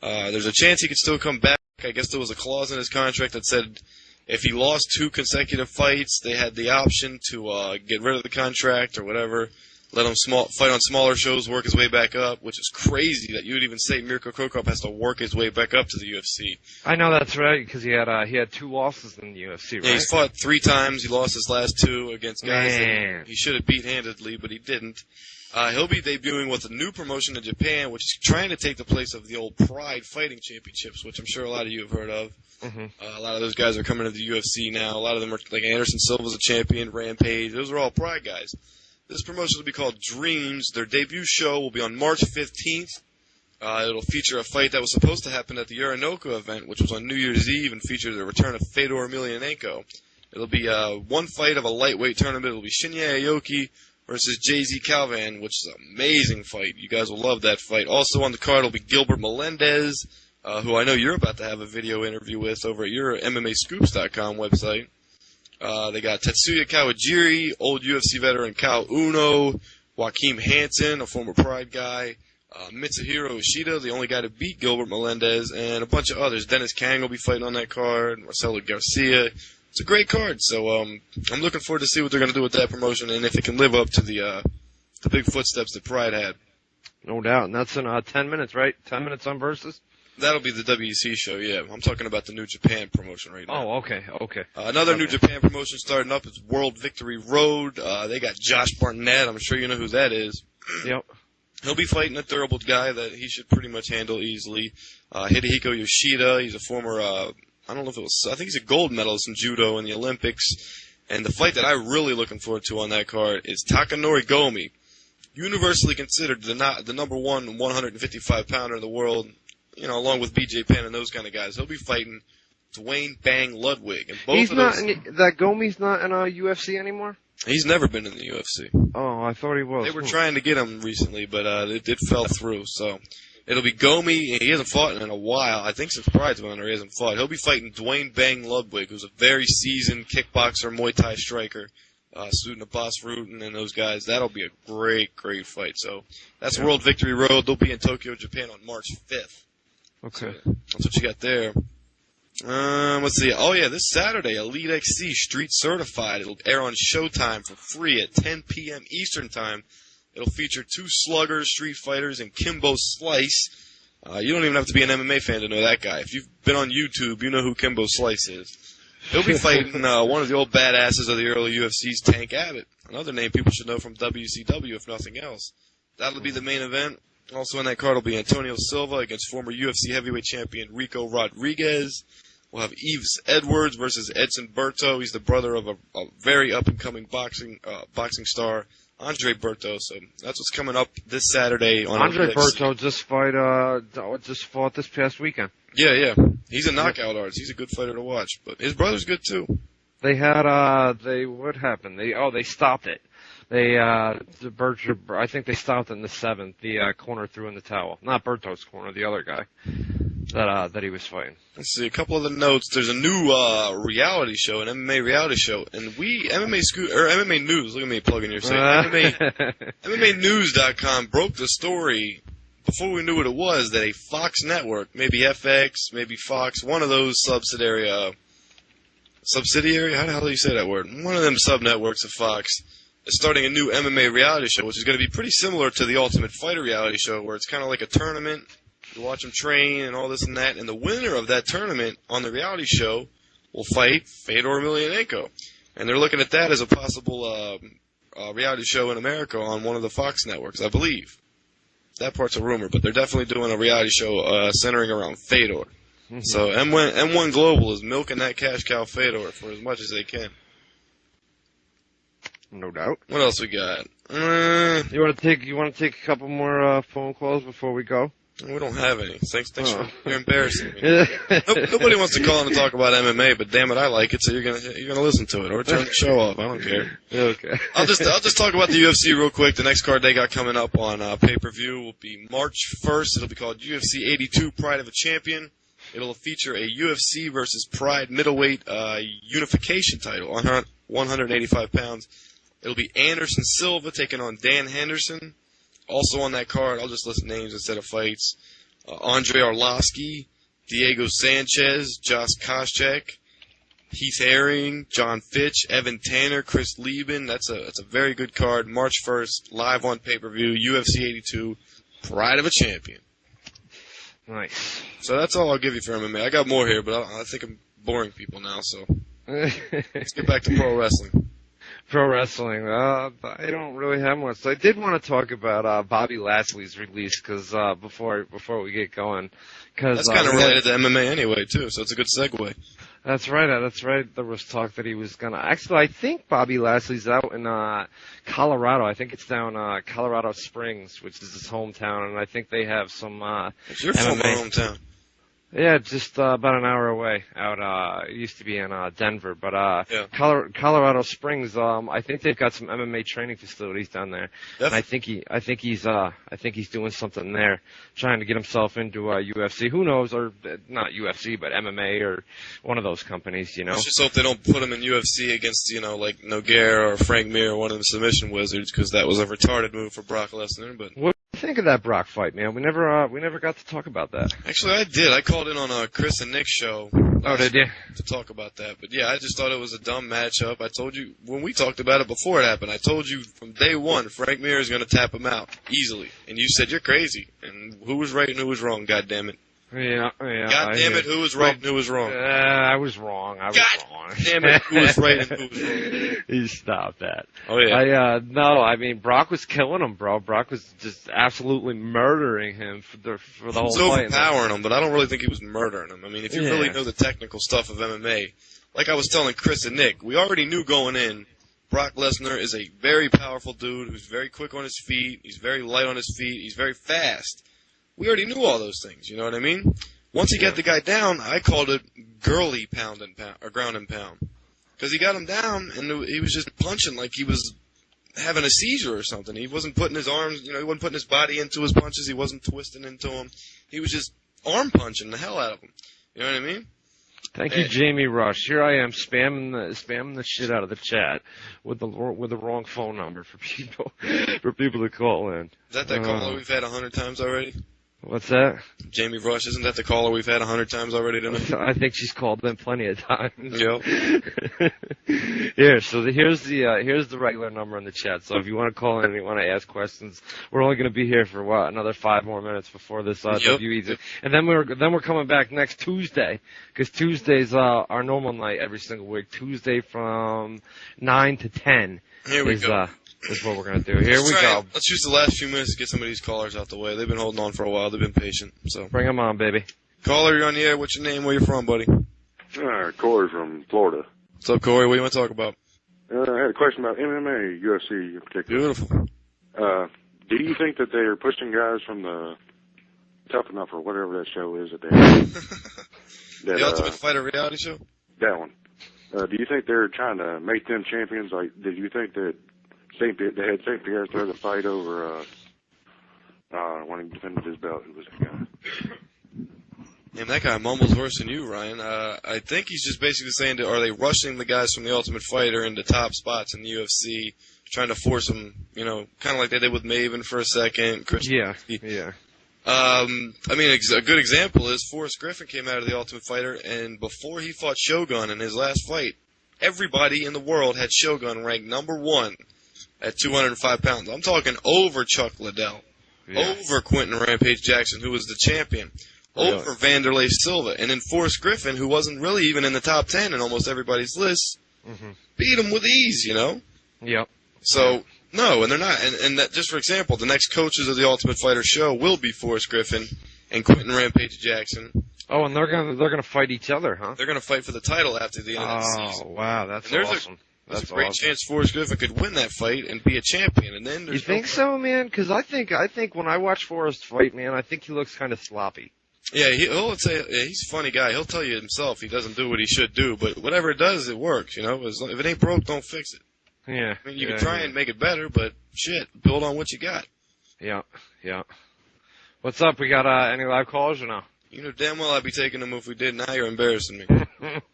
There's a chance he could still come back. I guess there was a clause in his contract that said if he lost 2 consecutive fights, they had the option to get rid of the contract or whatever. Let him fight on smaller shows, work his way back up, which is crazy that you would even say Mirko Krokop has to work his way back up to the UFC. I know that's right, because he had 2 losses in the UFC, right? Yeah, he's fought 3 times. He lost his last 2 against guys that he should have beat handedly, but he didn't. He'll be debuting with a new promotion in Japan, which is trying to take the place of the old Pride Fighting Championships, which I'm sure a lot of you have heard of. Mm-hmm. A lot of those guys are coming to the UFC now. A lot of them are, like Anderson Silva's a champion, Rampage. Those are all Pride guys. This promotion will be called Dreams. Their debut show will be on March 15th. It'll feature a fight that was supposed to happen at the Uranoko event, which was on New Year's Eve, and featured the return of Fedor Emelianenko. It'll be one fight of a lightweight tournament. It'll be Shinya Aoki versus JZ Calvan, which is an amazing fight. You guys will love that fight. Also on the card will be Gilbert Melendez, who I know you're about to have a video interview with over at your MMAscoops.com website. They got Tetsuya Kawajiri, old UFC veteran Kyle Uno, Joaquim Hansen, a former Pride guy, Mitsuhiro Ishida, the only guy to beat Gilbert Melendez, and a bunch of others. Dennis Kang will be fighting on that card, Marcelo Garcia. It's a great card, so I'm looking forward to see what they're going to do with that promotion and if it can live up to the big footsteps that Pride had. No doubt, and that's in 10 minutes, right? 10 minutes on Versus? That'll be the WEC show, yeah. I'm talking about the New Japan promotion right now. Oh, okay. Another New Japan promotion starting up is World Victory Road. They got Josh Barnett. I'm sure you know who that is. Yep. He'll be fighting a durable guy that he should pretty much handle easily. Hidehiko Yoshida, he's a former, I think he's a gold medalist in judo in the Olympics. And the fight that I'm really looking forward to on that card is Takanori Gomi, universally considered the number 1 155-pounder in the world. Along with BJ Penn and those kind of guys. He'll be fighting Dwayne Bang Ludwig. And that Gomi's not in UFC anymore? He's never been in the UFC. Oh, I thought he was. They were trying to get him recently, but it fell through. So it'll be Gomi. He hasn't fought in a while. I think since Pride's been on there, he hasn't fought. He'll be fighting Dwayne Bang Ludwig, who's a very seasoned kickboxer, Muay Thai striker. Suiting Boss Rutan and those guys. That'll be a great, great fight. So that's World Victory Road. They'll be in Tokyo, Japan on March 5th. Okay. So that's what you got there. Let's see. Oh, yeah, this Saturday, Elite XC Street Certified. It'll air on Showtime for free at 10 p.m. Eastern Time. It'll feature 2 sluggers, street fighters, and Kimbo Slice. You don't even have to be an MMA fan to know that guy. If you've been on YouTube, you know who Kimbo Slice is. He'll be fighting one of the old badasses of the early UFC's, Tank Abbott. Another name people should know from WCW, if nothing else. That'll be the main event. Also in that card will be Antonio Silva against former UFC heavyweight champion Rico Rodriguez. We'll have Yves Edwards versus Edson Berto. He's the brother of a very up-and-coming boxing star, Andre Berto. So that's what's coming up this Saturday on Andre Berto just fought this past weekend. Yeah. He's a knockout artist. He's a good fighter to watch. But his brother's good, too. They had, what happened? They stopped it. I think they stopped in the 7th. The corner threw in the towel. Not Berto's corner, the other guy that he was fighting. Let's see, a couple of the notes. There's a new reality show, an MMA reality show, and MMA News, look at me plugging your site. MMAnews.com broke the story before we knew what it was, that a Fox network, maybe FX, maybe Fox, one of those subsidiary, how the hell do you say that word? One of them sub-networks of Fox is starting a new MMA reality show, which is going to be pretty similar to the Ultimate Fighter reality show, where it's kind of like a tournament. You watch them train and all this and that, and the winner of that tournament on the reality show will fight Fedor Emelianenko. And they're looking at that as a possible reality show in America on one of the Fox networks, I believe. That part's a rumor, but they're definitely doing a reality show centering around Fedor. Mm-hmm. So M1 Global is milking that cash cow Fedor for as much as they can. No doubt. What else we got? You want to take a couple more phone calls before we go? We don't have any. Thanks. You're embarrassing me. Nobody wants to call in and talk about MMA, but damn it, I like it. So you're gonna listen to it or turn the show off. I don't care. Okay. I'll just talk about the UFC real quick. The next card they got coming up on pay-per-view will be March 1st. It'll be called UFC 82 Pride of a Champion. It'll feature a UFC versus Pride middleweight unification title on 185 pounds. It'll be Anderson Silva taking on Dan Henderson. Also on that card, I'll just list names instead of fights. Andre Arlovsky, Diego Sanchez, Josh Koscheck, Heath Herring, John Fitch, Evan Tanner, Chris Lieben. That's a very good card. March 1st, live on pay-per-view, UFC 82, Pride of a Champion. Nice. So that's all I'll give you for MMA. I got more here, but I think I'm boring people now, so let's get back to pro wrestling. Pro wrestling. I don't really have much. So I did want to talk about Bobby Lashley's release because before we get going, that's kind of related to MMA anyway too. So it's a good segue. That's right. That's right. There was talk that he was gonna. Actually, I think Bobby Lashley's out in Colorado. I think it's down Colorado Springs, which is his hometown, and I think they have some. It's your former hometown. Yeah, just about an hour away. It used to be in Denver, but yeah. Colorado Springs. I think they've got some MMA training facilities down there. And I think he's doing something there, trying to get himself into UFC. Who knows, or not UFC, but MMA or one of those companies. You know. Let's just hope they don't put him in UFC against like Nogueira or Frank Mir or one of the submission wizards, because that was a retarded move for Brock Lesnar. But what do you think of that Brock fight, man? We never got to talk about that. Actually, I did. I called in on Chris and Nick's show. Oh, did you? To talk about that. But yeah, I just thought it was a dumb matchup. I told you when we talked about it before it happened. I told you from day one, Frank Mir is going to tap him out easily, and you said you're crazy. And who was right and who was wrong? God damn it. Yeah. God damn it, who was right and who was wrong? I was wrong. God damn it, who was right and who was wrong? You stop that. Oh, yeah. No, I mean, Brock was killing him, bro. Brock was just absolutely murdering him for the whole fight. He was overpowering him, but I don't really think he was murdering him. I mean, if you really know the technical stuff of MMA, like I was telling Chris and Nick, we already knew going in, Brock Lesnar is a very powerful dude who's very quick on his feet. He's very light on his feet. He's very fast. We already knew all those things, you know what I mean? Once he got the guy down, I called it girly ground and pound. Because he got him down, and he was just punching like he was having a seizure or something. He wasn't putting his arms, he wasn't putting his body into his punches. He wasn't twisting into them. He was just arm punching the hell out of him. You know what I mean? Thank you, Jamie Rush. Here I am spamming the shit out of the chat with the wrong phone number for people to call in. Is that caller we've had 100 times already? What's that? Jamie Rush, isn't that the caller we've had 100 times already tonight? I think she's called them plenty of times. Yep. Here, so here's the regular number in the chat. So if you want to call in and you want to ask questions, we're only going to be here for another 5 more minutes before this WE. And then we're coming back next Tuesday, because Tuesday's our normal night every single week. Tuesday from 9 to 10. Here we go. Is what we're going to do. Here we go. Let's use the last few minutes to get some of these callers out the way. They've been holding on for a while. They've been patient. So bring them on, baby. Caller, you're on the air. What's your name? Where you from, buddy? Corey from Florida. What's up, Corey? What do you want to talk about? I had a question about MMA, UFC in particular. Beautiful. Do you think that they are pushing guys from the Tough Enough or whatever that show is that they have? The Ultimate Fighter reality show? That one. Do you think they're trying to make them champions? Like, did you think that they had St. Pierre throw the fight over when he defended his belt? Who was that guy? Man, that guy mumbles worse than you, Ryan. I think he's just basically saying, are they rushing the guys from the Ultimate Fighter into top spots in the UFC, trying to force them, kind of like they did with Maven for a second. Yeah. I mean, a good example is Forrest Griffin came out of the Ultimate Fighter, and before he fought Shogun in his last fight, everybody in the world had Shogun ranked number 1 at 205 pounds. I'm talking over Chuck Liddell, over Quentin Rampage Jackson, who was the champion, over Vanderlei Silva, and then Forrest Griffin, who wasn't really even in the top 10 in almost everybody's list, beat him with ease, Yep. So, no, and they're not. And that, just for example, the next coaches of the Ultimate Fighter show will be Forrest Griffin and Quentin Rampage Jackson. Oh, and they're gonna fight each other, huh? They're gonna fight for the title after the end of the season. Oh, wow, that's awesome. There's a great chance Forrest Griffin could win that fight and be a champion. And then you think so, man? Because I think when I watch Forrest fight, man, I think he looks kind of sloppy. Yeah, he's a funny guy. He'll tell you himself he doesn't do what he should do, but whatever it does, it works. You know, if it ain't broke, don't fix it. Yeah. I mean, you can try and make it better, but shit, build on what you got. Yeah. What's up? We got any live calls or no? You know damn well I'd be taking them if we did. Now you're embarrassing me.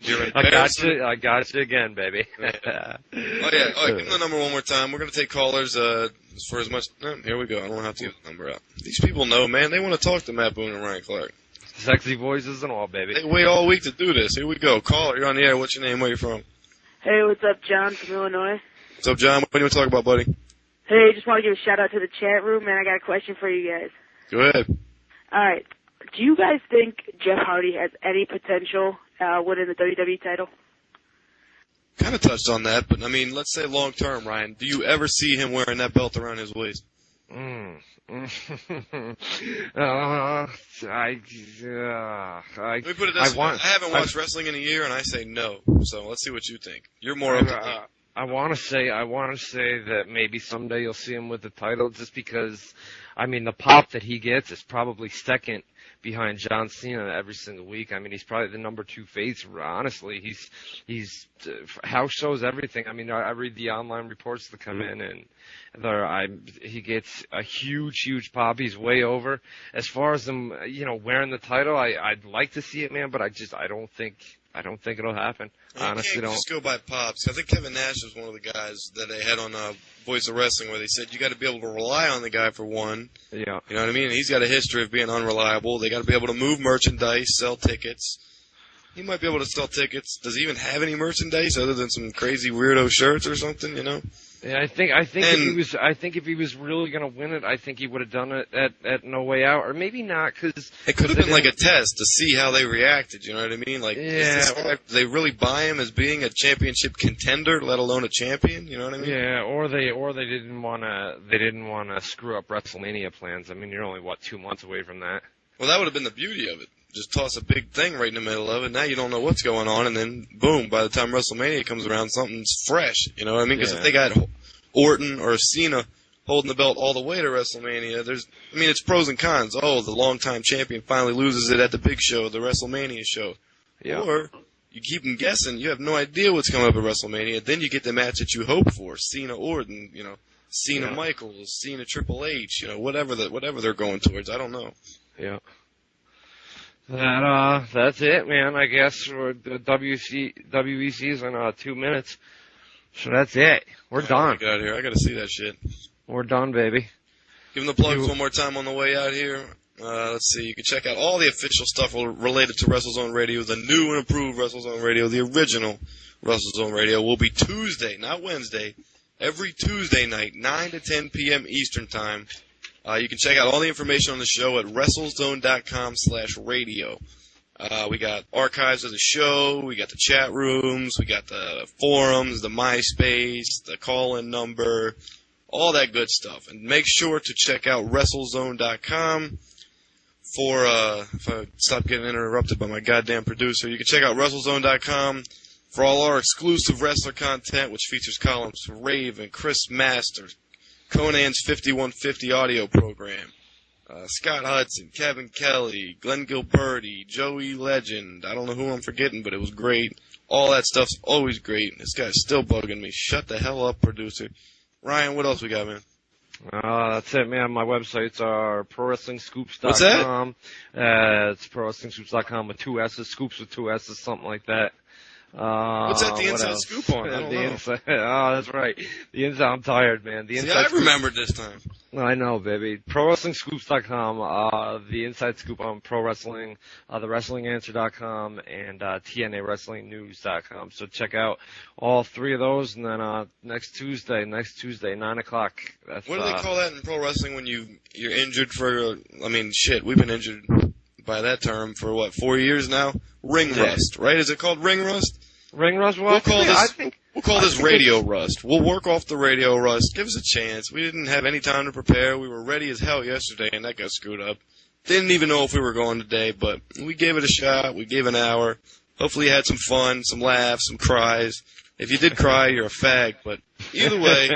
You're embarrassing. I got you again, baby. Oh yeah. All right, give me the number one more time. We're gonna take callers for as much. Here we go. I don't have to give the number out. These people know, man. They want to talk to Matt Boone and Ryan Clark. Sexy voices and all, baby. They wait all week to do this. Here we go. Caller, you're on the air. What's your name? Where you from? Hey, what's up, John from Illinois? What's up, John? What do you want to talk about, buddy? Hey, just want to give a shout out to the chat room, and I got a question for you guys. Go ahead. All right. Do you guys think Jeff Hardy has any potential winning the WWE title? Kind of touched on that, but I mean, let's say long term, Ryan. Do you ever see him wearing that belt around his waist? Let me put it this way. I haven't watched wrestling in a year, and I say no. So let's see what you think. You're more up to date. I want to say that maybe someday you'll see him with the title, just because, I mean, the pop that he gets is probably second behind John Cena every single week. I mean, he's probably the number 2 face. Honestly, he's house shows everything. I mean, I read the online reports that come in, and he gets a huge pop. He's way over. As far as him, wearing the title, I'd like to see it, man, but I don't think it'll happen. Honestly, don't just go by pops. I think Kevin Nash was one of the guys that they had on Voice of Wrestling, where they said you got to be able to rely on the guy for one. Yeah. You know what I mean? And he's got a history of being unreliable. They got to be able to move merchandise, sell tickets. He might be able to sell tickets. Does he even have any merchandise other than some crazy weirdo shirts or something? You know? Yeah, I think if he was really gonna win it, I think he would have done it at No Way Out, or maybe not, because it could have been like a test to see how they reacted. You know what I mean? Like, do they really buy him as being a championship contender, let alone a champion? You know what I mean? Yeah, or they didn't wanna screw up WrestleMania plans. I mean, you're only 2 months away from that. Well, that would have been the beauty of it. Just toss a big thing right in the middle of it. Now you don't know what's going on, and then boom! By the time WrestleMania comes around, something's fresh. You know what I mean? Because if they got Orton or Cena holding the belt all the way to WrestleMania, it's pros and cons. Oh, the longtime champion finally loses it at the big show, the WrestleMania show. Yeah. Or you keep them guessing. You have no idea what's coming up at WrestleMania. Then you get the match that you hope for: Cena Orton, Cena Michaels, Cena Triple H, whatever they're going towards. I don't know. Yeah. That's it, man. I guess the WEC is in 2 minutes. So that's it. We're done. Get out of here. I got to see that shit. We're done, baby. Give them the plugs one more time on the way out here. Let's see. You can check out all the official stuff related to WrestleZone Radio, the new and improved WrestleZone Radio, the original WrestleZone Radio will be Tuesday, not Wednesday, every Tuesday night, 9 to 10 p.m. Eastern Time. You can check out all the information on the show at WrestleZone.com/radio. We got archives of the show, we got the chat rooms, we got the forums, the MySpace, the call-in number, all that good stuff. And make sure to check out WrestleZone.com for, if I stop getting interrupted by my goddamn producer, you can check out WrestleZone.com for all our exclusive wrestler content, which features columns from Raven, Chris Masters, Conan's 5150 audio program, Scott Hudson, Kevin Kelly, Glenn Gilberti, Joey Legend. I don't know who I'm forgetting, but it was great. All that stuff's always great. This guy's still bugging me. Shut the hell up, producer. Ryan, what else we got, man? That's it, man. My websites are ProWrestlingScoops.com. What's that? It's ProWrestlingScoops.com with 2 S's, Scoops with 2 S's, something like that. What's that, the Inside Scoop on? I don't know. Inside, that's right. The Inside, I'm tired, man. The Inside I remembered this time. I know, baby. ProWrestlingScoops.com, the Inside Scoop on Pro Wrestling, TheWrestlingAnswer.com, and TNAWrestlingNews.com. So check out all 3 of those, and then next Tuesday, 9 o'clock. What do they call that in pro wrestling when you're injured for, we've been injured by that term for 4 years now? Ring rust, right? Is it called ring rust? Ring rust? Well, we'll call this radio rust. We'll work off the radio rust. Give us a chance. We didn't have any time to prepare. We were ready as hell yesterday, and that got screwed up. Didn't even know if we were going today, but we gave it a shot. We gave an hour. Hopefully you had some fun, some laughs, some cries. If you did cry, you're a fag, but either way,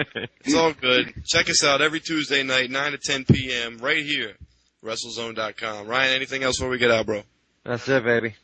it's all good. Check us out every Tuesday night, 9 to 10 p.m., right here, WZROnline.com. Ryan, anything else before we get out, bro? That's it, baby.